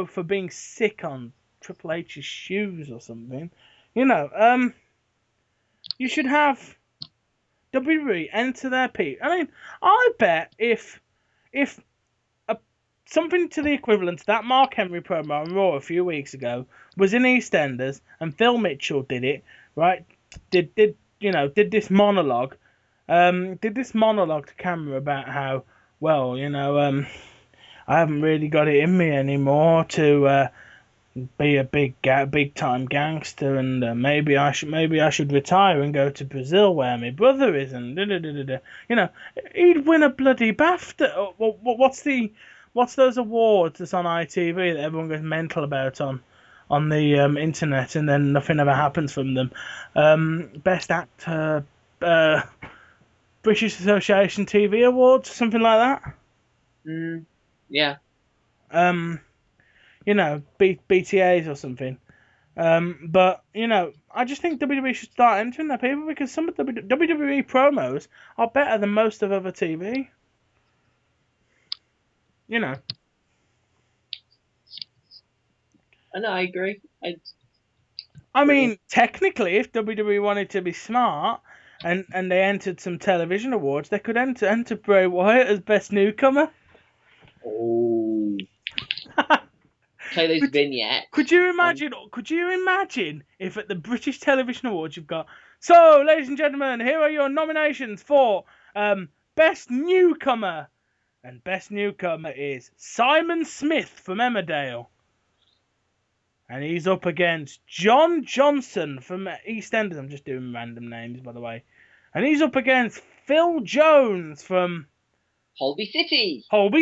for being sick on Triple H's shoes or something. You should have WWE enter their people. I mean, I bet if something to the equivalent to that Mark Henry promo on Raw a few weeks ago was in EastEnders and Phil Mitchell did it, right? Did this monologue to camera about how, well, I haven't really got it in me anymore to be a big time gangster, and maybe I should retire and go to Brazil where my brother is, and he'd win a bloody BAFTA. What's those awards that's on ITV that everyone goes mental about on the internet, and then nothing ever happens from them? Best actor, British Association TV Awards, something like that. Yeah. BTAs or something. But I just think WWE should start entering their people because some of the WWE promos are better than most of other TV. And I agree. I mean, technically, if WWE wanted to be smart and they entered some television awards, they could enter Bray Wyatt as best newcomer. Oh. Play those vignettes. Could you imagine if at the British Television Awards you've got, so, ladies and gentlemen, here are your nominations for Best Newcomer. And Best Newcomer is Simon Smith from Emmerdale. And he's up against John Johnson from EastEnders. I'm just doing random names, by the way. And he's up against Phil Jones from Holby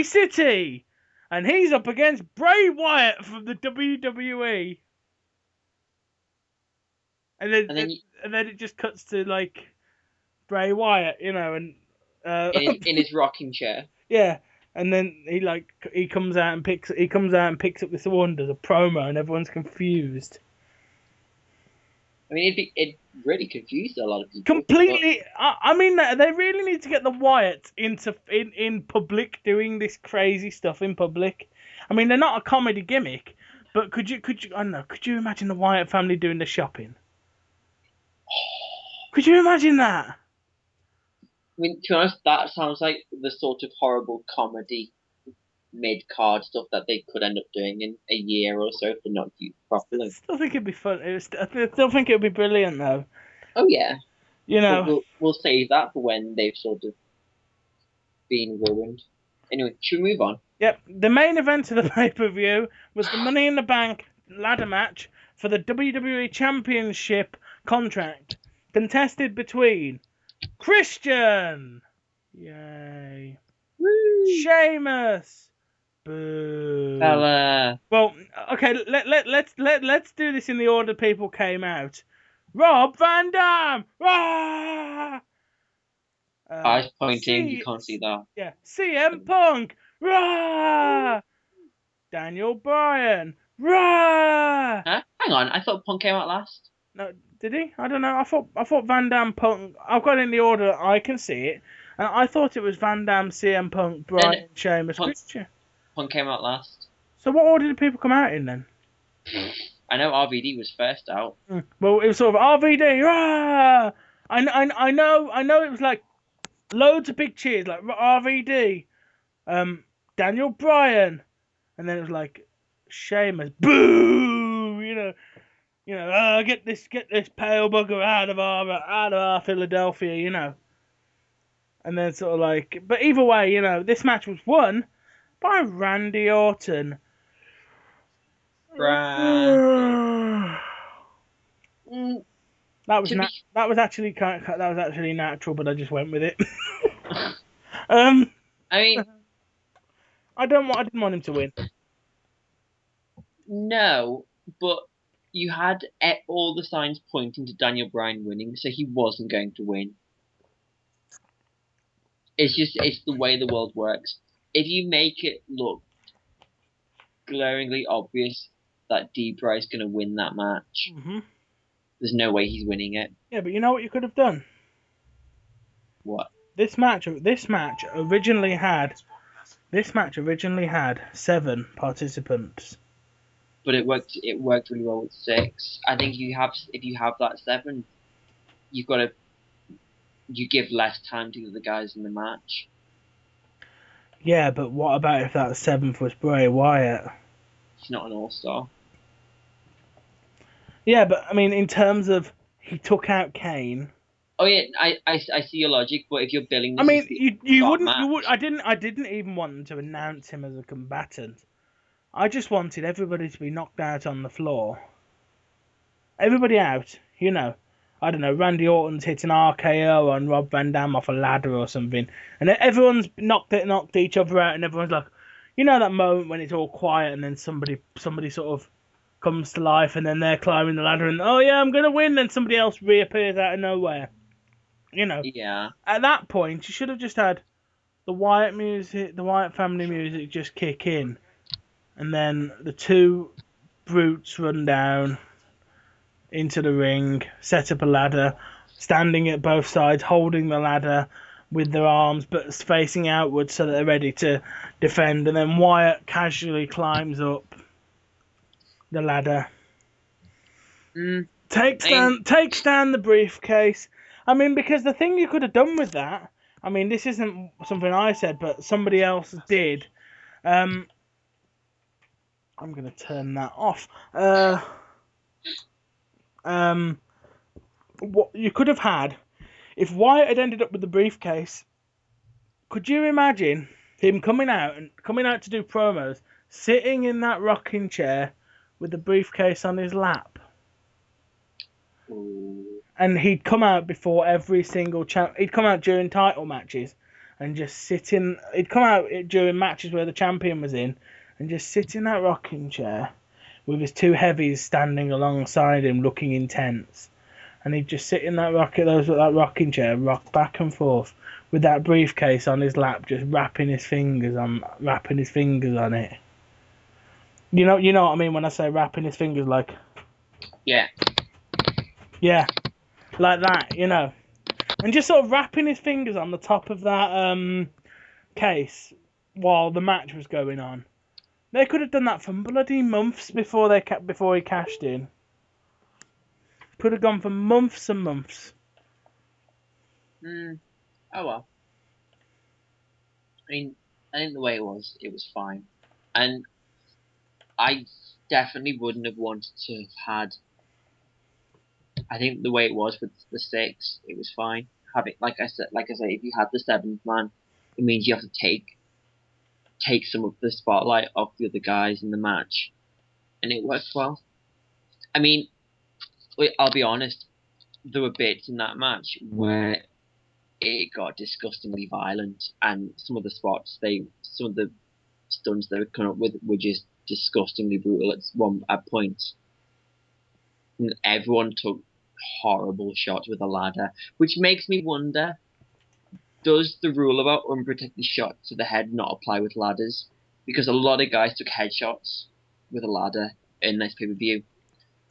City. And he's up against Bray Wyatt from the WWE. and then And then and then it just cuts to like Bray Wyatt, and in his rocking chair. yeah, and then he comes out and picks up this award, does a promo, and everyone's confused. I mean, it really confused a lot of people. Completely. I mean, they really need to get the Wyatts in public doing this crazy stuff in public. I mean, they're not a comedy gimmick, but could you I don't know, could you imagine the Wyatt family doing the shopping? Could you imagine that? I mean, to be honest, that sounds like the sort of horrible comedy mid-card stuff that they could end up doing in a year or so if they're not used I properly. still think it'd be fun. I still think it'd be brilliant though. Oh yeah, You but know. we'll save that for when they've sort of been ruined. Anyway, should we move on? Yep. The main event of the pay-per-view was the Money in the Bank ladder match for the WWE Championship contract, contested between Christian, yay, Woo! Sheamus, boo. Fella. Well, okay, let's do this in the order people came out. Rob Van Dam, rah! Eyes pointing, you can't see that. Yeah, CM Punk, rah! Daniel Bryan, rah! Huh? Hang on, I thought Punk came out last. No, did he? I don't know. I thought Van Dam Punk. I've got it in the order I can see it, and I thought it was Van Dam, CM Punk, Bryan, Sheamus, Christian. Punk came out last. So what order did people come out in then? I know RVD was first out. Well, it was sort of RVD. Rah! I know. It was like loads of big cheers, like RVD, Daniel Bryan, and then it was like Sheamus, boo! Get this pale bugger out of our Philadelphia, And then sort of like, but either way, this match was won by Randy Orton. Brand. That was actually natural, but I just went with it. I mean, I didn't want him to win. No, but you had all the signs pointing to Daniel Bryan winning, so he wasn't going to win. It's the way the world works. If you make it look glaringly obvious that D-Bry is going to win that match, there's no way he's winning it. Yeah, but you know what you could have done? What? This match originally had 7 participants. But it worked really well with 6. I think if you have that 7, you give less time to the other guys in the match. Yeah, but what about if that 7th was Bray Wyatt? He's not an all-star. Yeah, but I mean, in terms of he took out Kane. Oh yeah, I see your logic, but if you're billing this, I mean, you wouldn't. match, I didn't even want them to announce him as a combatant. I just wanted everybody to be knocked out on the floor. Everybody out, I don't know, Randy Orton's hitting RKO on Rob Van Dam off a ladder or something, and everyone's knocked each other out, and everyone's like, that moment when it's all quiet, and then somebody sort of comes to life, and then they're climbing the ladder, and oh yeah, I'm gonna win, then somebody else reappears out of nowhere. Yeah. At that point, you should have just had the Wyatt family music just kick in, and then the 2 brutes run down into the ring, set up a ladder, standing at both sides, holding the ladder with their arms but facing outwards so that they're ready to defend, and then Wyatt casually climbs up the ladder, takes down the briefcase. I mean, because the thing you could have done with that, I mean, this isn't something I said, but somebody else did. I'm going to turn that off. What you could have had, if Wyatt had ended up with the briefcase, could you imagine him coming out to do promos, sitting in that rocking chair with the briefcase on his lap? And he'd come out before every single he'd come out during title matches and just sit in. He'd come out during matches where the champion was in and just sit in that rocking chair with his 2 heavies standing alongside him looking intense. and he'd just sit in that rocking chair, rock back and forth with that briefcase on his lap, just wrapping his fingers on it. You know what I mean when I say wrapping his fingers, like Yeah. yeah, like that, and just sort of wrapping his fingers on the top of that case while the match was going on. They could have done that for bloody months before he cashed in. Could have gone for months and months. Oh well. I mean, I think the way it was fine, and I definitely wouldn't have wanted to have had. I think the way it was with the six, it was fine. Having, like I said, if you had the seventh man, it means you have to take some of the spotlight off the other guys in the match, and it worked well. I mean, I'll be honest, there were bits in that match where it got disgustingly violent, and some of the stunts they were coming up with were just disgustingly brutal at points. And everyone took horrible shots with a ladder, which makes me wonder: does the rule about unprotected shots to the head not apply with ladders? Because a lot of guys took headshots with a ladder in this pay-per-view.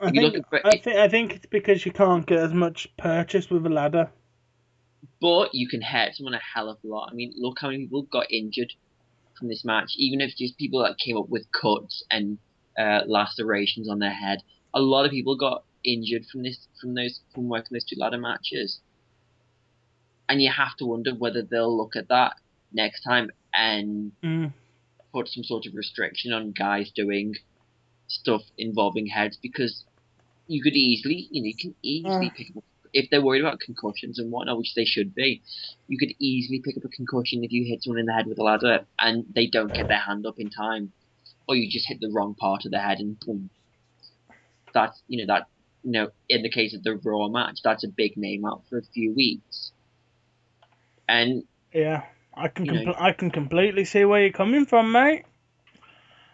If you look at I think it's because you can't get as much purchase with a ladder. but you can hurt someone a hell of a lot. I mean, look how many people got injured from this match, even if just people that came up with cuts and lacerations on their head. A lot of people got injured from working those two ladder matches, and you have to wonder whether they'll look at that next time and put some sort of restriction on guys doing stuff involving heads, because you can easily pick up, if they're worried about concussions and whatnot, which they should be. You could easily pick up a concussion if you hit someone in the head with a ladder and they don't get their hand up in time, or you just hit the wrong part of the head and boom. That's in the case of the Raw match, that's a big name out for a few weeks. And yeah, I can completely see where you're coming from, mate.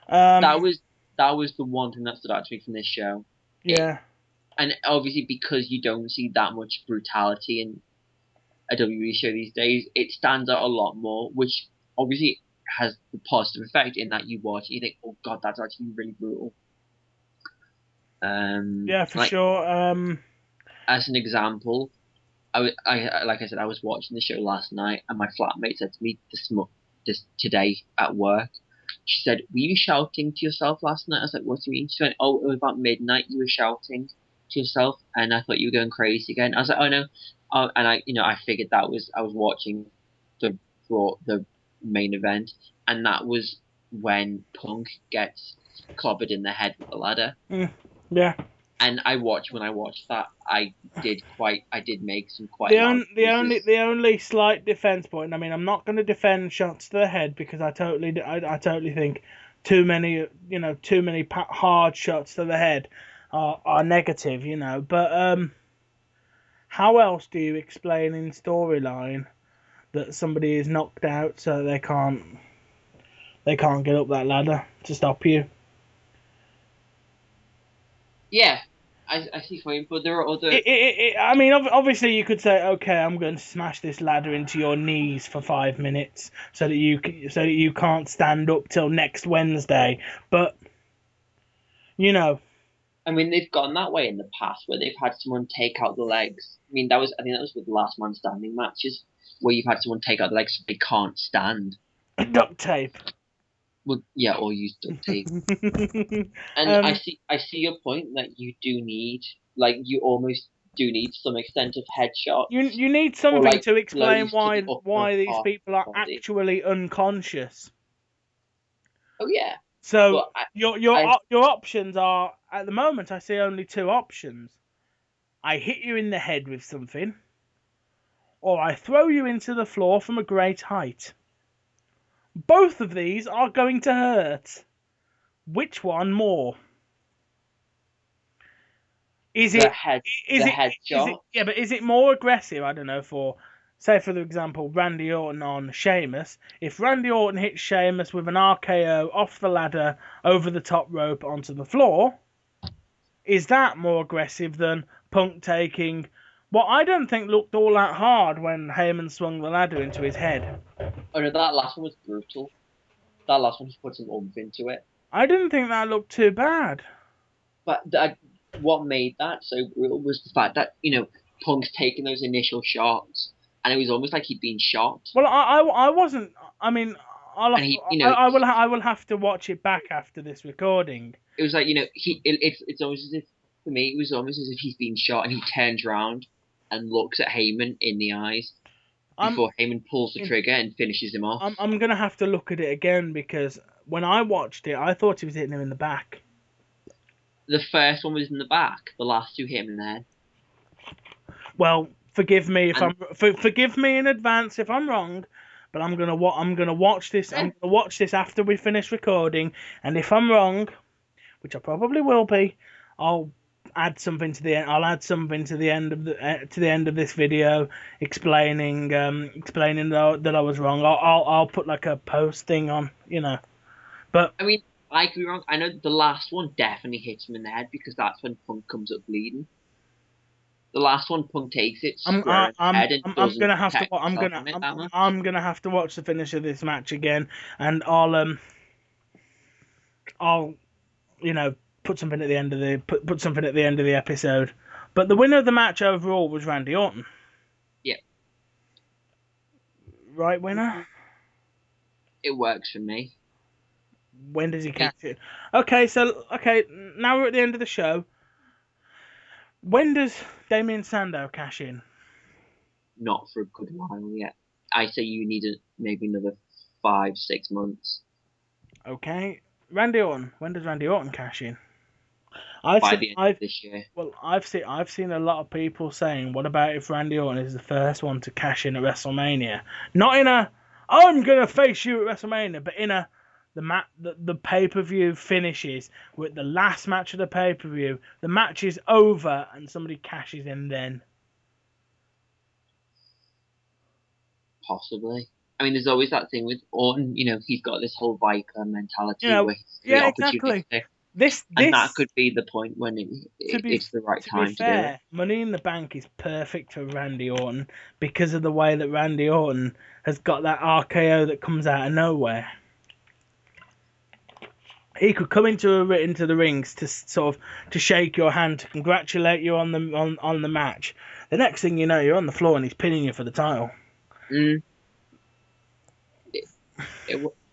that was the one thing that stood out to me from this show. Yeah. And obviously, because you don't see that much brutality in a WWE show these days, it stands out a lot more, which obviously has the positive effect in that you watch and you think, oh god, that's actually really brutal. Yeah, for sure. As an example, like I said, I was watching the show last night, and my flatmate said to me this today at work. She said, "Were you shouting to yourself last night?" I was like, "What do you mean?" She went, "Oh, it was about midnight. You were shouting to yourself, and I thought you were going crazy again." I was like, "Oh no," and I figured I was watching the main event, and that was when Punk gets clobbered in the head with a ladder. Yeah. And when I watched that, I did make some quite loud noises. The only slight defense point. I mean, I'm not going to defend shots to the head because I totally think too many hard shots to the head are negative, But how else do you explain in storyline that somebody is knocked out so they can't get up that ladder to stop you? Yeah, I see fine, but there are other. I mean, obviously, you could say, okay, I'm going to smash this ladder into your knees for 5 minutes so that you can't stand up till next Wednesday. But I mean, they've gone that way in the past where they've had someone take out the legs. I think that was with the last man standing matches where you've had someone take out the legs so they can't stand. duct tape. Well, yeah, or use duct tape. And I see your point that you do need, you almost do need some extent of headshot. You need something to explain blows to the upper why these part people are of the body. actually unconscious. Oh yeah. So your options are, at the moment, I see only two options. I hit you in the head with something, or I throw you into the floor from a great height. Both of these are going to hurt. Which one more? Is it headshot? Yeah, but is it more aggressive? I don't know. Say for example, Randy Orton on Sheamus. If Randy Orton hits Sheamus with an RKO off the ladder over the top rope onto the floor, is that more aggressive than Punk taking what I don't think looked all that hard when Heyman swung the ladder into his head? Oh no, that last one was brutal. That last one, he put some oomph into it. I didn't think that looked too bad. But what made that so brutal was the fact that, Punk's taking those initial shots, and it was almost like he'd been shot. Well, I wasn't. I mean, And he, I will have to watch it back after this recording. it was like, it's almost as if, for me, it was almost as if he's been shot, and he turns around and looks at Heyman in the eyes before Heyman pulls the trigger and finishes him off. I'm gonna have to look at it again because when I watched it, I thought he was hitting him in the back. The first one was in the back. The last two hit him in the head. Well, forgive me if forgive me in advance if I'm wrong, but I'm gonna watch this. I'm gonna watch this after we finish recording, and if I'm wrong, which I probably will be, I'll add something to the end. I'll add something to the end of this video explaining that I was wrong. I'll put like a post thing on, But I mean, I could be wrong. I know the last one definitely hits him in the head because that's when Punk comes up bleeding. The last one, Punk takes it square in the head and doesn't protect himself from it that much. I'm gonna have to watch the finish of this match again, and I'll put something at the end of put something at the end of the episode. But the winner of the match overall was Randy Orton. Yeah. Right winner? It works for me. When does he catch it? Okay, now we're at the end of the show. When does Damien Sandow cash in? Not for a good while yet. I say you need maybe another 5-6 months. Okay. Randy Orton. When does Randy Orton cash in? By the end of this year. Well, I've seen a lot of people saying, what about if Randy Orton is the first one to cash in at WrestleMania? Not in a, I'm gonna face you at WrestleMania, but in the pay-per-view finishes with the last match of the pay-per-view. The match is over and somebody cashes in then. Possibly. I mean, there's always that thing with Orton. He's got this whole Viper mentality where he's exactly. And that could be the point when it's the right time to do it. Money in the Bank is perfect for Randy Orton because of the way that Randy Orton has got that RKO that comes out of nowhere. He could come into the rings to sort of to shake your hand, to congratulate you on the match. The next thing you know, you're on the floor and he's pinning you for the title. I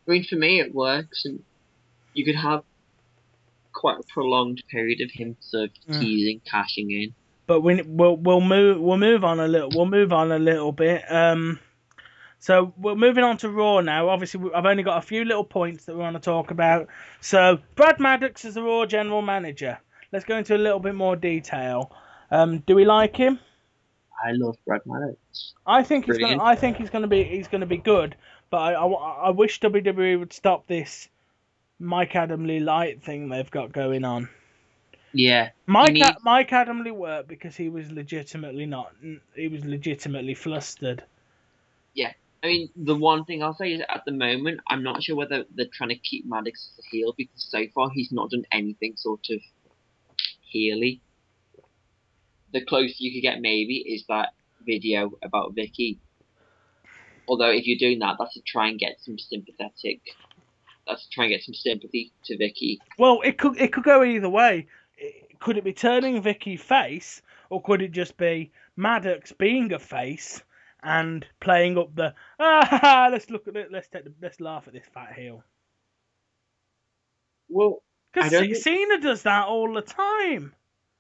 mean, for me, it works, and you could have quite a prolonged period of him sort of teasing, cashing in. But we'll move on a little. We'll move on a little bit. So we're moving on to Raw now. Obviously, I've only got a few little points that we want to talk about. So Brad Maddox is the Raw general manager. Let's go into a little bit more detail. Do we like him? I love Brad Maddox. I think he's gonna be good. But I wish WWE would stop this Mike Adamle light thing they've got going on. Yeah. Mike Adamle worked because he was legitimately flustered. Yeah. I mean, the one thing I'll say is at the moment, I'm not sure whether they're trying to keep Maddox as a heel because so far he's not done anything sort of heely. The closest you could get maybe is that video about Vicky. Although if you're doing that, that's to try and get some sympathy to Vicky. Well, it could go either way. Could it be turning Vicky face, or could it just be Maddox being a face and playing up the let's look at it, let's laugh at this fat heel. Well, because Cena does that all the time.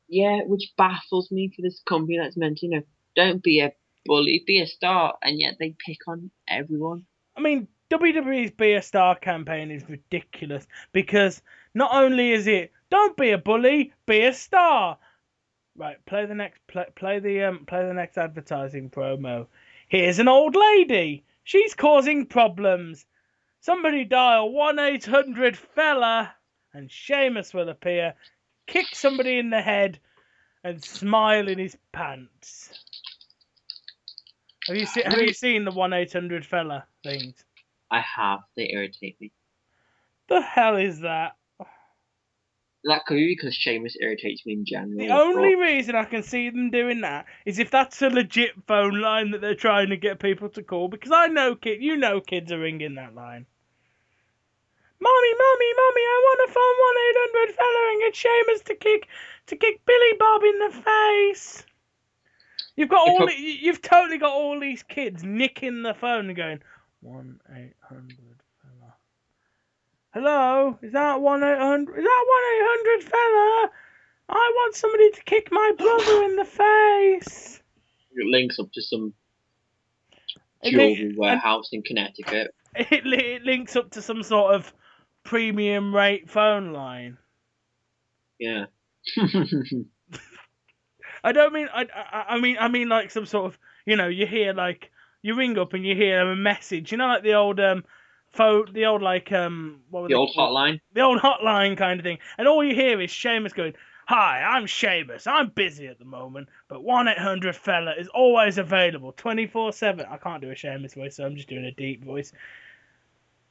Yeah, which baffles me for this company that's meant to, don't be a bully, be a star, and yet they pick on everyone. I mean, WWE's Be a Star campaign is ridiculous because not only is it don't be a bully, be a star. Right, play the next advertising promo. Here's an old lady. She's causing problems. Somebody dial 1-800-FELLA and Sheamus will appear, kick somebody in the head, and smile in his pants. Have you seen the 1-800-FELLA things? I have. They irritate me. The hell is that? That could be because Seamus irritates me in The general. only reason I can see them doing that is if that's a legit phone line that they're trying to get people to call. Because I know kids are ringing that line. Mommy, I want to phone 1-800 fella and get Seamus to kick Billy Bob in the face. You've totally got all these kids nicking the phone and going 1-800 fella. Hello, is that 1-800? Is that 1-800 fella? I want somebody to kick my brother in the face. It links up to some jewelry warehouse in Connecticut. It links up to some sort of premium rate phone line. Yeah. I don't mean I mean like some sort of, you hear like you ring up and you hear a message, like the old phone, the old like what were the old called? hotline. The old hotline kind of thing, and all you hear is Seamus going, "Hi, I'm Seamus. I'm busy at the moment, but 1-800 fella is always available 24/7." I can't do a Seamus voice, so I'm just doing a deep voice.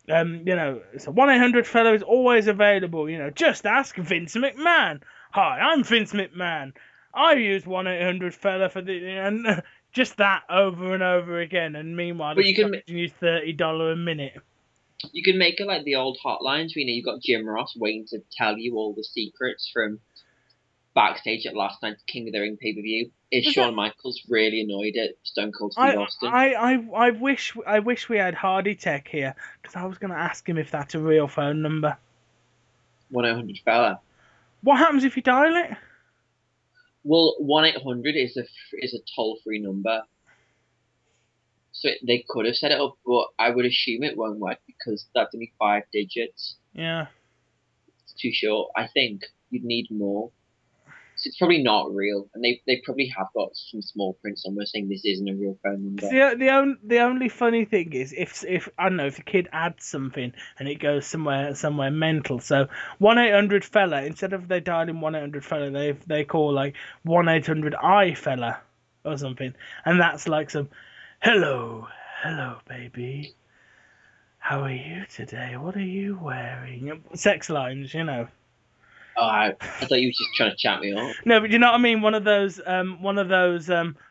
So 1-800 fella is always available. Just ask Vince McMahon. Hi, I'm Vince McMahon. I use 1-800 fella for and just that over and over again. And meanwhile, But it's charging you $30 a minute. You can make it like the old hotlines. You've got Jim Ross waiting to tell you all the secrets from backstage at last night's King of the Ring pay-per-view. Is Shawn Michaels really annoyed at Stone Cold Steve Austin? I wish we had Hardy Tech here, because I was going to ask him if that's a real phone number. 1-800 fella. What happens if you dial it? Well, 1-800 is a toll-free number. So they could have set it up, but I would assume it won't work because that's only 5 digits. Yeah. It's too short. I think you'd need more. So it's probably not real, and they probably have got some small print somewhere saying this isn't a real phone number. The only funny thing is if I don't know, if the kid adds something and it goes somewhere mental. So 1-800 fella, instead of they dialing 1-800 fella, they call like 1-800 I fella or something, and that's like some hello baby, how are you today? What are you wearing? Sex lines, Oh, I thought you were just trying to chat me up. No, but you know what I mean? One of those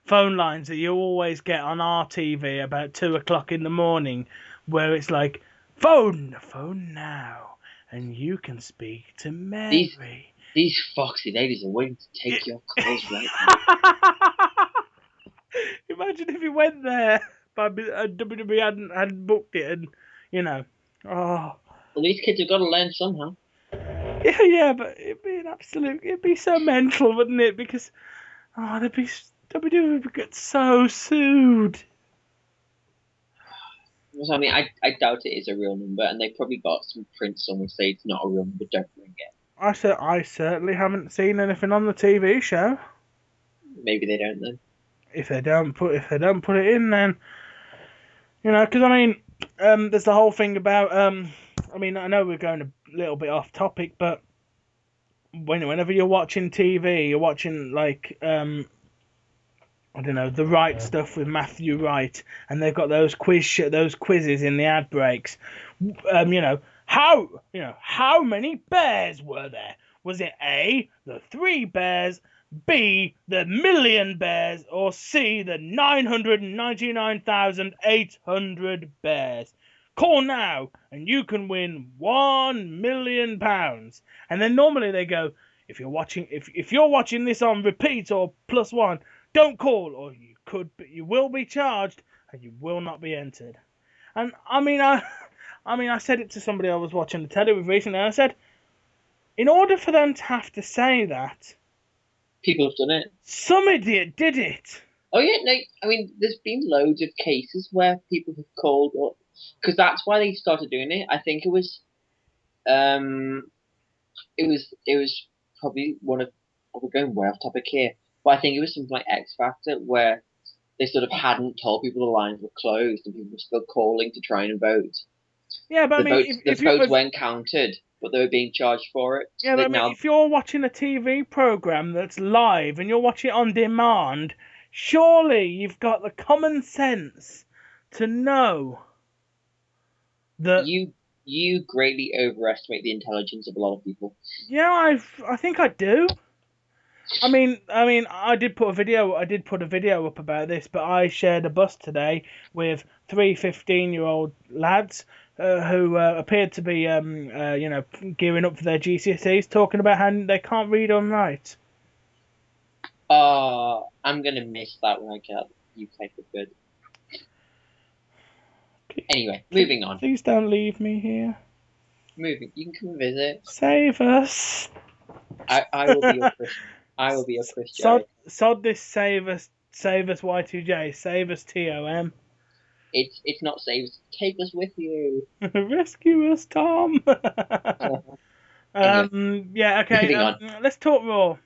phone lines that you always get on RTV about 2 o'clock in the morning, where it's like, phone now, and you can speak to Mary. These foxy ladies are waiting to take your calls right now. Imagine if you went there, but WWE hadn't booked it, and oh. Well, these kids have got to learn somehow. Yeah, but it'd be so mental, wouldn't it? Because WWE would get so sued. So, I mean, I doubt it is a real number, and they probably got some print somewhere say it's not a real number. Don't ring it. I certainly haven't seen anything on the TV show. Maybe they don't then. If they don't put it in, then because I mean, there's the whole thing about I mean, I know we're going a little bit off topic, but whenever you're watching TV, you're watching like I don't know, The Right Stuff with Matthew Wright, and they've got those quizzes in the ad breaks. How many bears were there? Was it A, the 3 bears, B, the million bears, or C, the 999,800 bears? Call now, and you can win £1 million. And then normally they go, if you're watching this on repeat or +1, don't call, or you will be charged, and you will not be entered. And I mean, I said it to somebody I was watching the telly with recently, and I said, in order for them to have to say that, people have done it. Some idiot did it. Oh yeah, no. I mean, there's been loads of cases where people have called up, because that's why they started doing it. I think it was probably one of. Oh, we're going way off topic here, but I think it was something like X Factor where they sort of hadn't told people the lines were closed and people were still calling to try and vote. Yeah, but the votes weren't counted, but they were being charged for it. Yeah, but if you're watching a TV program that's live and you're watching it on demand, surely you've got the common sense to know that You greatly overestimate the intelligence of a lot of people. Yeah, I think I do. I did put a video up about this, but I shared a bus today with three 15-year-old lads who appeared to be, gearing up for their GCSEs, talking about how they can't read or write. I'm gonna miss that when I get out of the UK for good. Anyway, moving on. Please don't leave me here. Moving. You can come and visit. Save us. I will be your Chris. I will be your Chris Sod, Jericho. sod this save us Y2J, save us TOM. It's not safe. Take us with you. Rescue us, Tom. Anyway, Yeah, okay. moving on. Let's talk Raw.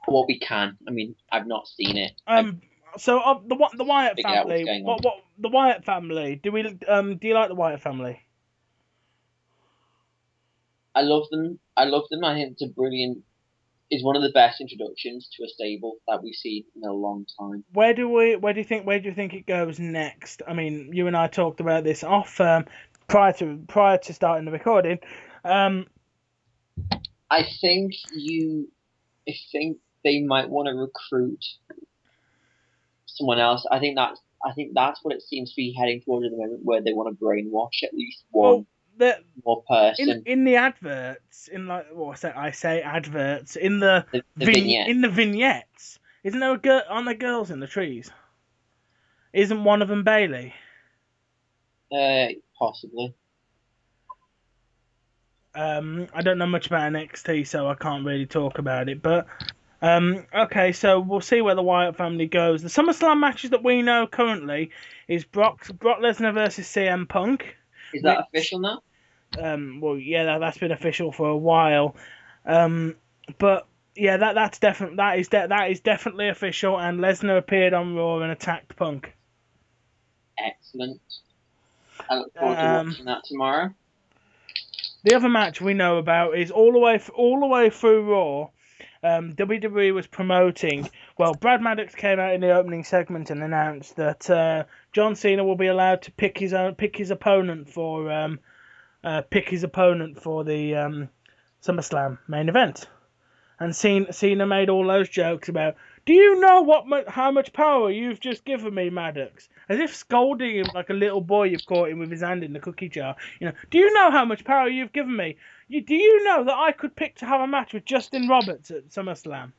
What we can. I mean, I've not seen it. So the Wyatt Figure out what's family. going on. What the Wyatt family? Do you like the Wyatt family? I love them. I love them. I think it's a brilliant. It's one of the best introductions to a stable that we've seen in a long time. Where do you think it goes next? I mean, you and I talked about this off prior to starting the recording. I think I think they might want to recruit someone else. I think that's what it seems to be heading towards at the moment, where they want to brainwash at least Well, one the more person. in the adverts, in like I say adverts in the The vignette. in the vignettes. Isn't there a girl? Aren't there girls in the trees? Isn't one of them Bailey? Possibly. I don't know much about NXT, so I can't really talk about it. But okay, so we'll see where the Wyatt family goes. The SummerSlam matches that we know currently is Brock Lesnar versus CM Punk. Is that official now? Well, yeah, that's been official for a while. But yeah, that is definitely official. And Lesnar appeared on Raw and attacked Punk. Excellent. I look forward to watching that tomorrow. The other match we know about is all the way through Raw. WWE was promoting. Well, Brad Maddox came out in the opening segment and announced that John Cena will be allowed to pick his opponent for the SummerSlam main event. And Cena made all those jokes about, do you know how much power you've just given me, Maddox? As if scolding him like a little boy you've caught him with his hand in the cookie jar. Do you know how much power you've given me? Do you know that I could pick to have a match with Justin Roberts at SummerSlam?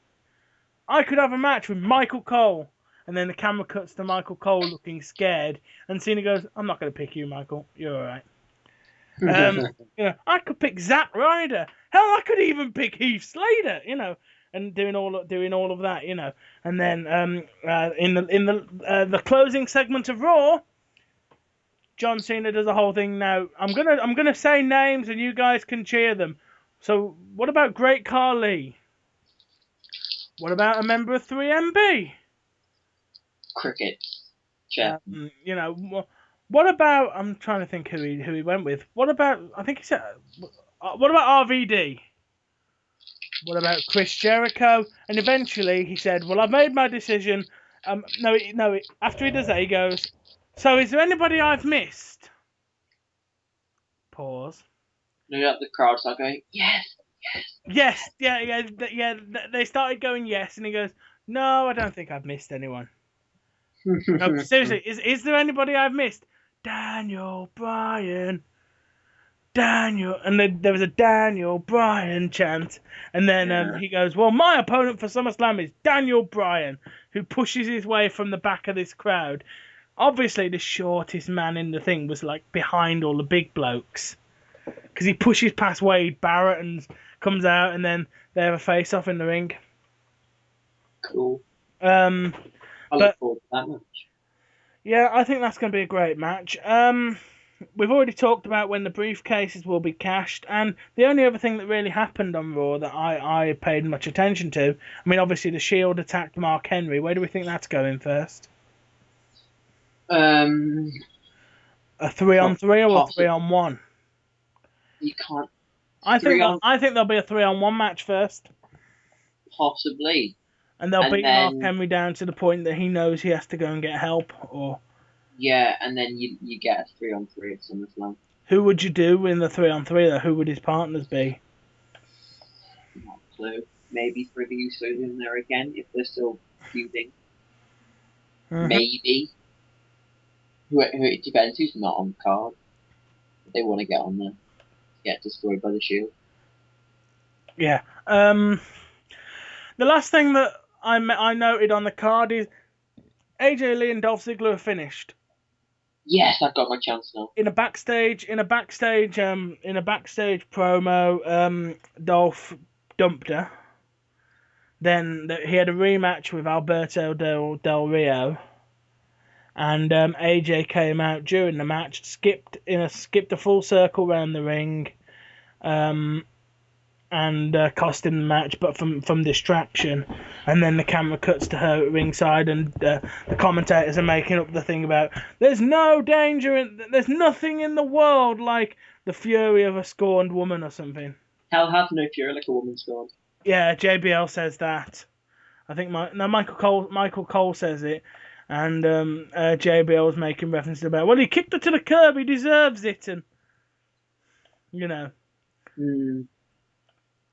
I could have a match with Michael Cole. And then the camera cuts to Michael Cole looking scared. And Cena goes, I'm not going to pick you, Michael. You're all right. I could pick Zack Ryder. Hell, I could even pick Heath Slater. And doing all of that. And then in the closing segment of Raw, John Cena does the whole thing. Now I'm gonna say names and you guys can cheer them. So what about Great Khali? What about a member of 3MB? Cricket. What about? I'm trying to think who he went with. What about? I think he said. What about RVD? What about Chris Jericho? And eventually he said, "Well, I've made my decision." No. After he does that, he goes, "So is there anybody I've missed?" Pause. The crowd start going, yes. Yes. Yeah. They started going yes, and he goes, "No, I don't think I've missed anyone." No, seriously, is there anybody I've missed? Daniel Bryan. Daniel, and there was a Daniel Bryan chant, and then he goes, "Well, my opponent for SummerSlam is Daniel Bryan, who pushes his way from the back of this crowd." Obviously, the shortest man in the thing was like behind all the big blokes, because he pushes past Wade Barrett and comes out, and then they have a face-off in the ring. Cool. I look forward to that match. Yeah, I think that's going to be a great match. We've already talked about when the briefcases will be cashed, and the only other thing that really happened on Raw that I paid much attention to, I mean, obviously the Shield attacked Mark Henry. Where do we think that's going first? A 3-on-3 or a 3-on-1? You can't. I think there'll be a 3-on-1 match first. Possibly. And they'll beat Mark Henry down to the point that he knows he has to go and get help, or. Yeah, and then you get a 3-on-3 at SummerSlam. Who would you do in the 3-on-3 though? Who would his partners be? Not a clue. Maybe throw the Usos in there again if they're still feuding. Mm-hmm. Maybe. It depends who's not on the card. If they want to get on there. Get destroyed by the Shield. Yeah. The last thing that I noted on the card is AJ Lee and Dolph Ziggler are finished. Yes, I've got my chance now. In a backstage promo, Dolph dumped her. Then he had a rematch with Alberto Del Rio, and AJ came out during the match, skipped a full circle around the ring, and cost him the match, but from distraction. And then the camera cuts to her at ringside, and the commentators are making up the thing about there's no danger, there's nothing in the world like the fury of a scorned woman or something. Hell hath no fury like a woman's scorned. Yeah, JBL says that. I think Michael Cole says it, and JBL was making reference about, well, he kicked her to the curb, he deserves it, and you know. Mm.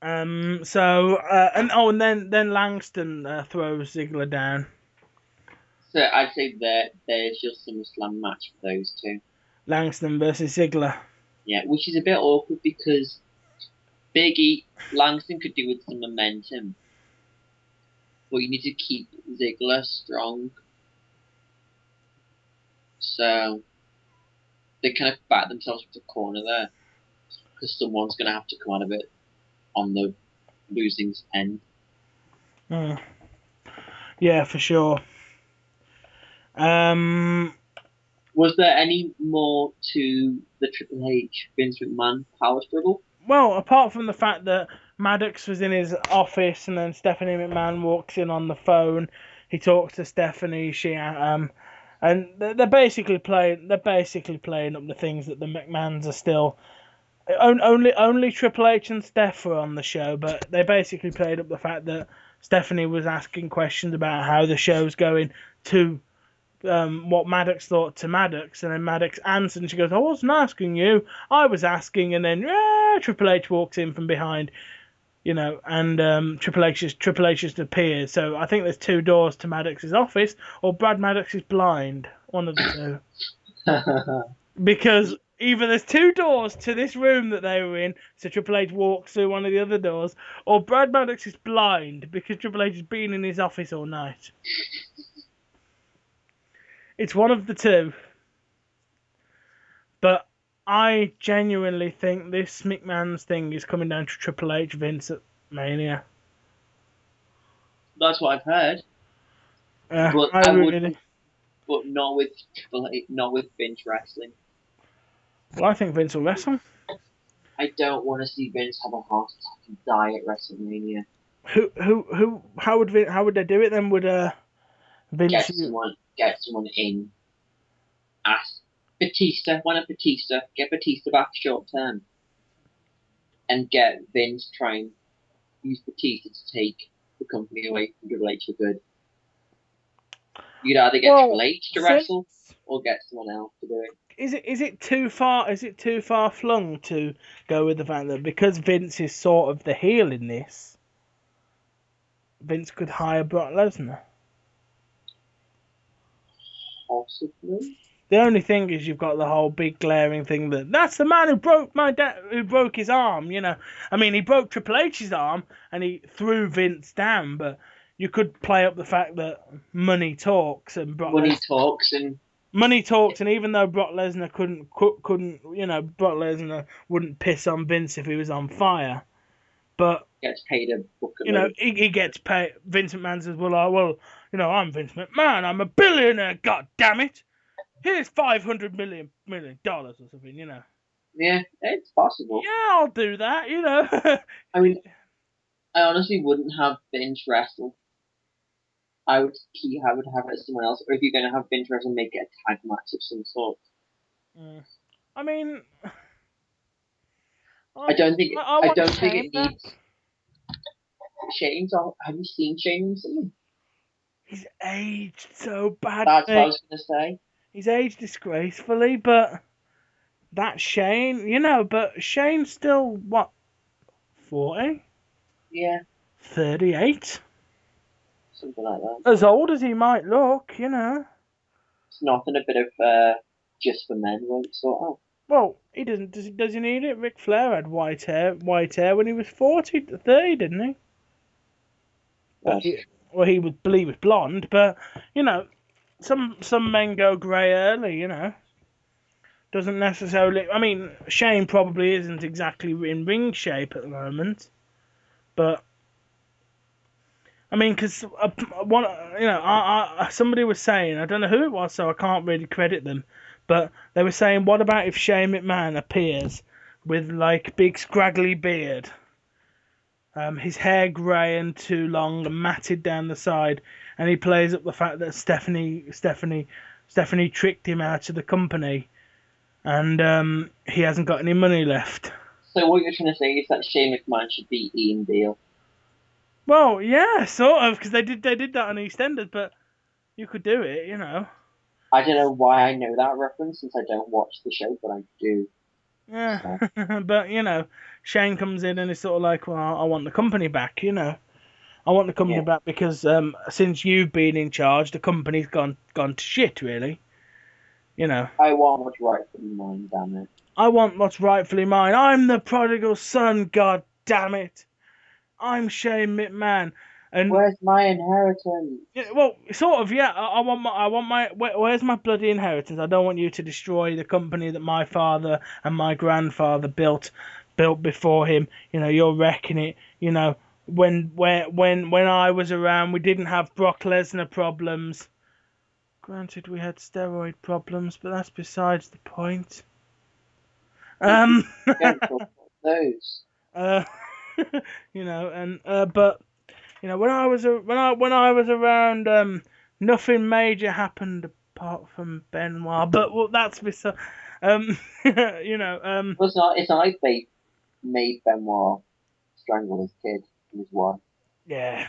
And then Langston throws Ziggler down. So I'd say there's your SummerSlam match for those two. Langston versus Ziggler. Yeah, which is a bit awkward because Langston could do with some momentum, but you need to keep Ziggler strong. So they kind of back themselves into the corner there because someone's going to have to come out of it on the losing end. Yeah, for sure. Was there any more to the Triple H Vince McMahon power struggle? Well, apart from the fact that Maddox was in his office and then Stephanie McMahon walks in on the phone, he talks to Stephanie. And they're basically playing up the things that the McMahons are still. Only Triple H and Steph were on the show, but they basically played up the fact that Stephanie was asking questions about how the show's going to what Maddox thought to Maddox, and then Maddox answered, and she goes, "I wasn't asking you, I was asking," and then Triple H walks in from behind, and Triple H just appears. So I think there's two doors to Maddox's office, or Brad Maddox is blind, one of the two, because either there's two doors to this room that they were in, so Triple H walks through one of the other doors, or Brad Maddox is blind because Triple H has been in his office all night. It's one of the two. But I genuinely think this McMahon's thing is coming down to Triple H Vince at Mania. That's what I've heard. But but not with Triple H, not with Vince wrestling. Well, I think Vince will wrestle. I don't want to see Vince have a heart attack and die at WrestleMania. How would they do it then? Would Vince get someone in? Ask Batista. Why not Batista? Get Batista back short term, and get Vince try and use Batista to take the company away from Triple H for good. You'd either get Triple H to wrestle or get someone else to do it. Is it too far? Is it too far flung to go with the fact that because Vince is sort of the heel in this, Vince could hire Brock Lesnar? Possibly. The only thing is you've got the whole big glaring thing that's the man who broke his arm, I mean, he broke Triple H's arm and he threw Vince down, but you could play up the fact that money talks and money talks, and even though Brock Lesnar couldn't, Brock Lesnar wouldn't piss on Vince if he was on fire, but gets paid a book. He gets paid. Vince McMahon says, "Well, I'm Vince McMahon. I'm a billionaire. God damn it! Here's $500 million or something." Yeah, it's possible. Yeah, I'll do that. I mean, I honestly wouldn't have Vince wrestle. I would have it as someone else, or if you're going to have Vince wrestle, make it a tag match of some sort. I mean, I don't think it needs. Shane's. Have you seen Shane recently? He's aged so bad. That's what I was going to say. He's aged disgracefully, but that's Shane, but Shane's still, what, 40? Yeah, 38? something like that. As old as he might look. It's nothing a bit of just for men won't sort out. Well, he doesn't. Does he need it? Ric Flair had white hair when he was 40, 30, didn't he? But Well, he was blonde. But you know, some men go grey early. Doesn't necessarily. I mean, Shane probably isn't exactly in ring shape at the moment, but I mean, because one, somebody was saying, I don't know who it was, so I can't really credit them, but they were saying, what about if Shane McMahon appears with like big scraggly beard, his hair grey and too long and matted down the side, and he plays up the fact that Stephanie tricked him out of the company, and he hasn't got any money left. so what you're trying to say is that Shane McMahon should be Ian Deal. Well, yeah, sort of, because they did that on EastEnders, but you could do it. I don't know why I know that reference since I don't watch the show, but I do. Yeah, So but Shane comes in and is sort of like, well, I want the company back. I want the company yeah, back because since you've been in charge, the company's gone to shit, really. You know, I want what's rightfully mine, damn it. I want what's rightfully mine. I'm the prodigal son, god damn it. I'm Shane McMahon, and Where's my inheritance? yeah, well, sort of, yeah. I want my. Where's my bloody inheritance? I don't want you to destroy the company that my father and my grandfather built before him. You're wrecking it. When I was around, we didn't have Brock Lesnar problems. Granted, we had steroid problems, but that's besides the point. Um, Don't talk about those. uh, and but when I was around, nothing major happened apart from Benoit. But well, that's beside. You know, Well, it's not like they made Benoit strangle his kid and his wife. yeah.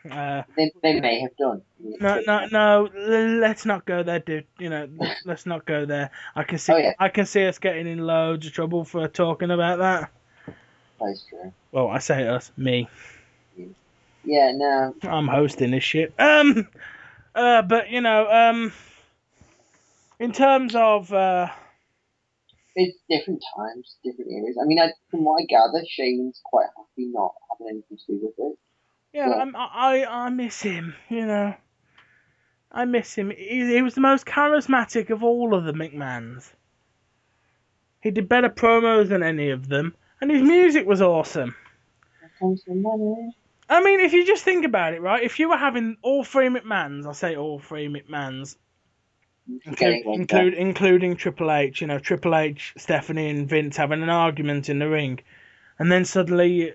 Uh, They may have done. I mean, no, don't no, know. no. Let's not go there, dude. Let's not go there. I can see, Oh yeah, I can see us getting in loads of trouble for talking about that. that's true. Well, I say us, me. Yeah, no, I'm hosting this shit. But in terms of it's different times, different areas. I mean, from what I gather, Shane's quite happy not having anything to do with it. yeah, But I miss him. I miss him. He was the most charismatic of all of the McMahons. He did better promos than any of them, and his music was awesome. here comes the money. I mean, if you just think about it, right? If you were having all three McMahons, I say all three McMahons, I'm forgetting one there. including Triple H, Triple H, Stephanie, and Vince having an argument in the ring, and then suddenly,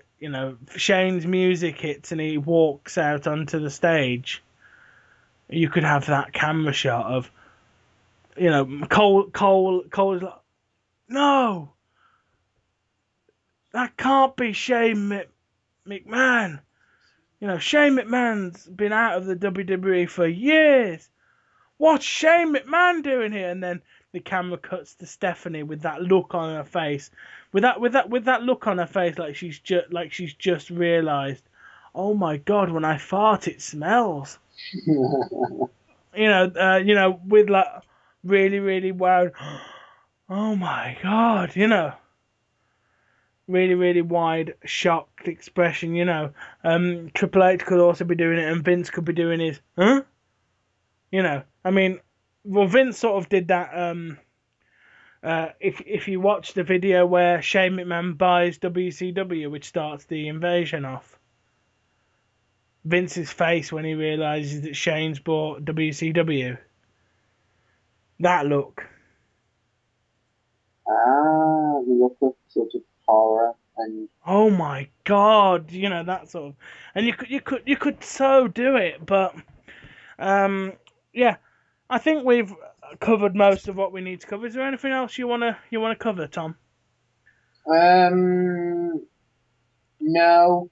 Shane's music hits and he walks out onto the stage. You could have that camera shot of, Cole's like, no, that can't be Shane McMahon. Shane McMahon's been out of the WWE for years. What's Shane McMahon doing here? And then the camera cuts to Stephanie with that look on her face, with that look on her face, like she's just realised. Oh my God! When I fart, it smells. With like really, really wow. Oh my God! Really, really wide, shocked expression. Triple H could also be doing it, and Vince could be doing his, huh? I mean, well, Vince sort of did that. If you watch the video where Shane McMahon buys WCW, which starts the invasion off, Vince's face when he realizes that Shane's bought WCW, that look. The look of sort of horror and Oh my God, that sort of, and you could so do it, but yeah, I think we've covered most of what we need to cover. Is there anything else you wanna cover, Tom? um, no,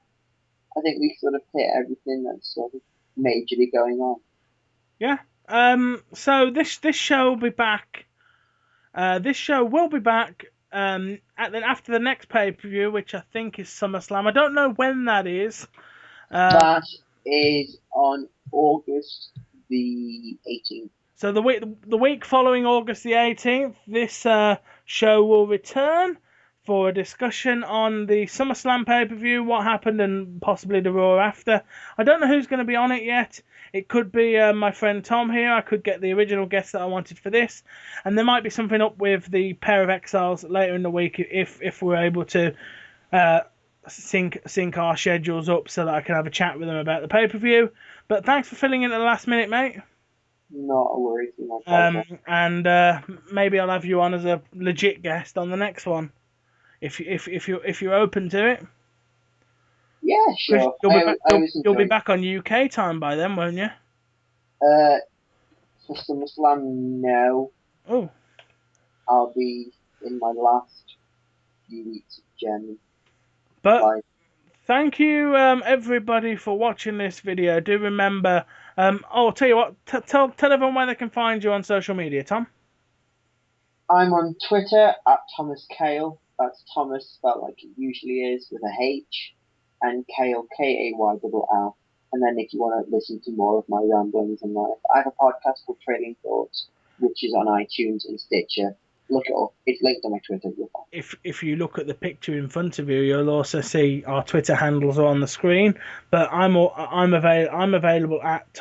I think we sort of hit everything that's sort of majorly going on. Yeah. So this show will be back. This show will be back after the next pay-per-view, which I think is SummerSlam. I don't know when that is. That is on August the 18th. So the week following August the 18th, this show will return for a discussion on the SummerSlam pay-per-view, what happened, and possibly the Raw after. I don't know who's going to be on it yet. It could be my friend Tom here. I could get the original guest that I wanted for this. And there might be something up with the pair of exiles later in the week if we're able to sync our schedules up so that I can have a chat with them about the pay-per-view. But thanks for filling in at the last minute, mate. Not a worry. And maybe I'll have you on as a legit guest on the next one, if you're open to it. Yeah, sure. You'll be back on UK time by then, won't you? For SummerSlam, no. Oh. I'll be in my last few weeks of Germany. But thank you, everybody, for watching this video. Do remember, I'll tell you what, tell everyone where they can find you on social media, Tom. I'm on Twitter at Thomas Kayll. That's Thomas spelled like it usually is with a H, and Kayll Kayll. And then if you want to listen to more of my ramblings and life, I have a podcast called Trailing Thoughts, which is on iTunes and Stitcher. Look it up. It's linked on my Twitter. If you look at the picture in front of you, you'll also see our Twitter handles are on the screen. But I'm available at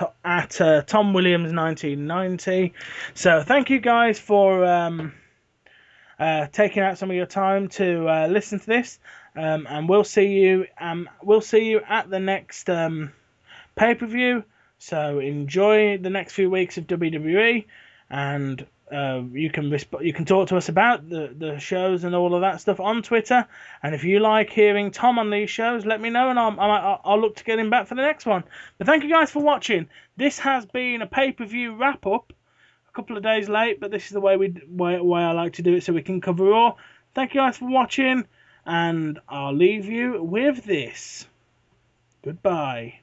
Tom Williams 1990. So thank you guys for taking out some of your time to listen to this. And we'll see you at the next pay-per-view. So enjoy the next few weeks of WWE, and you can talk to us about the shows and all of that stuff on Twitter. And if you like hearing Tom on these shows, let me know, and I'll look to get him back for the next one. But thank you guys for watching. This has been a pay-per-view wrap-up. A couple of days late, but this is the way I like to do it, so we can cover all. Thank you guys for watching, and I'll leave you with this. Goodbye.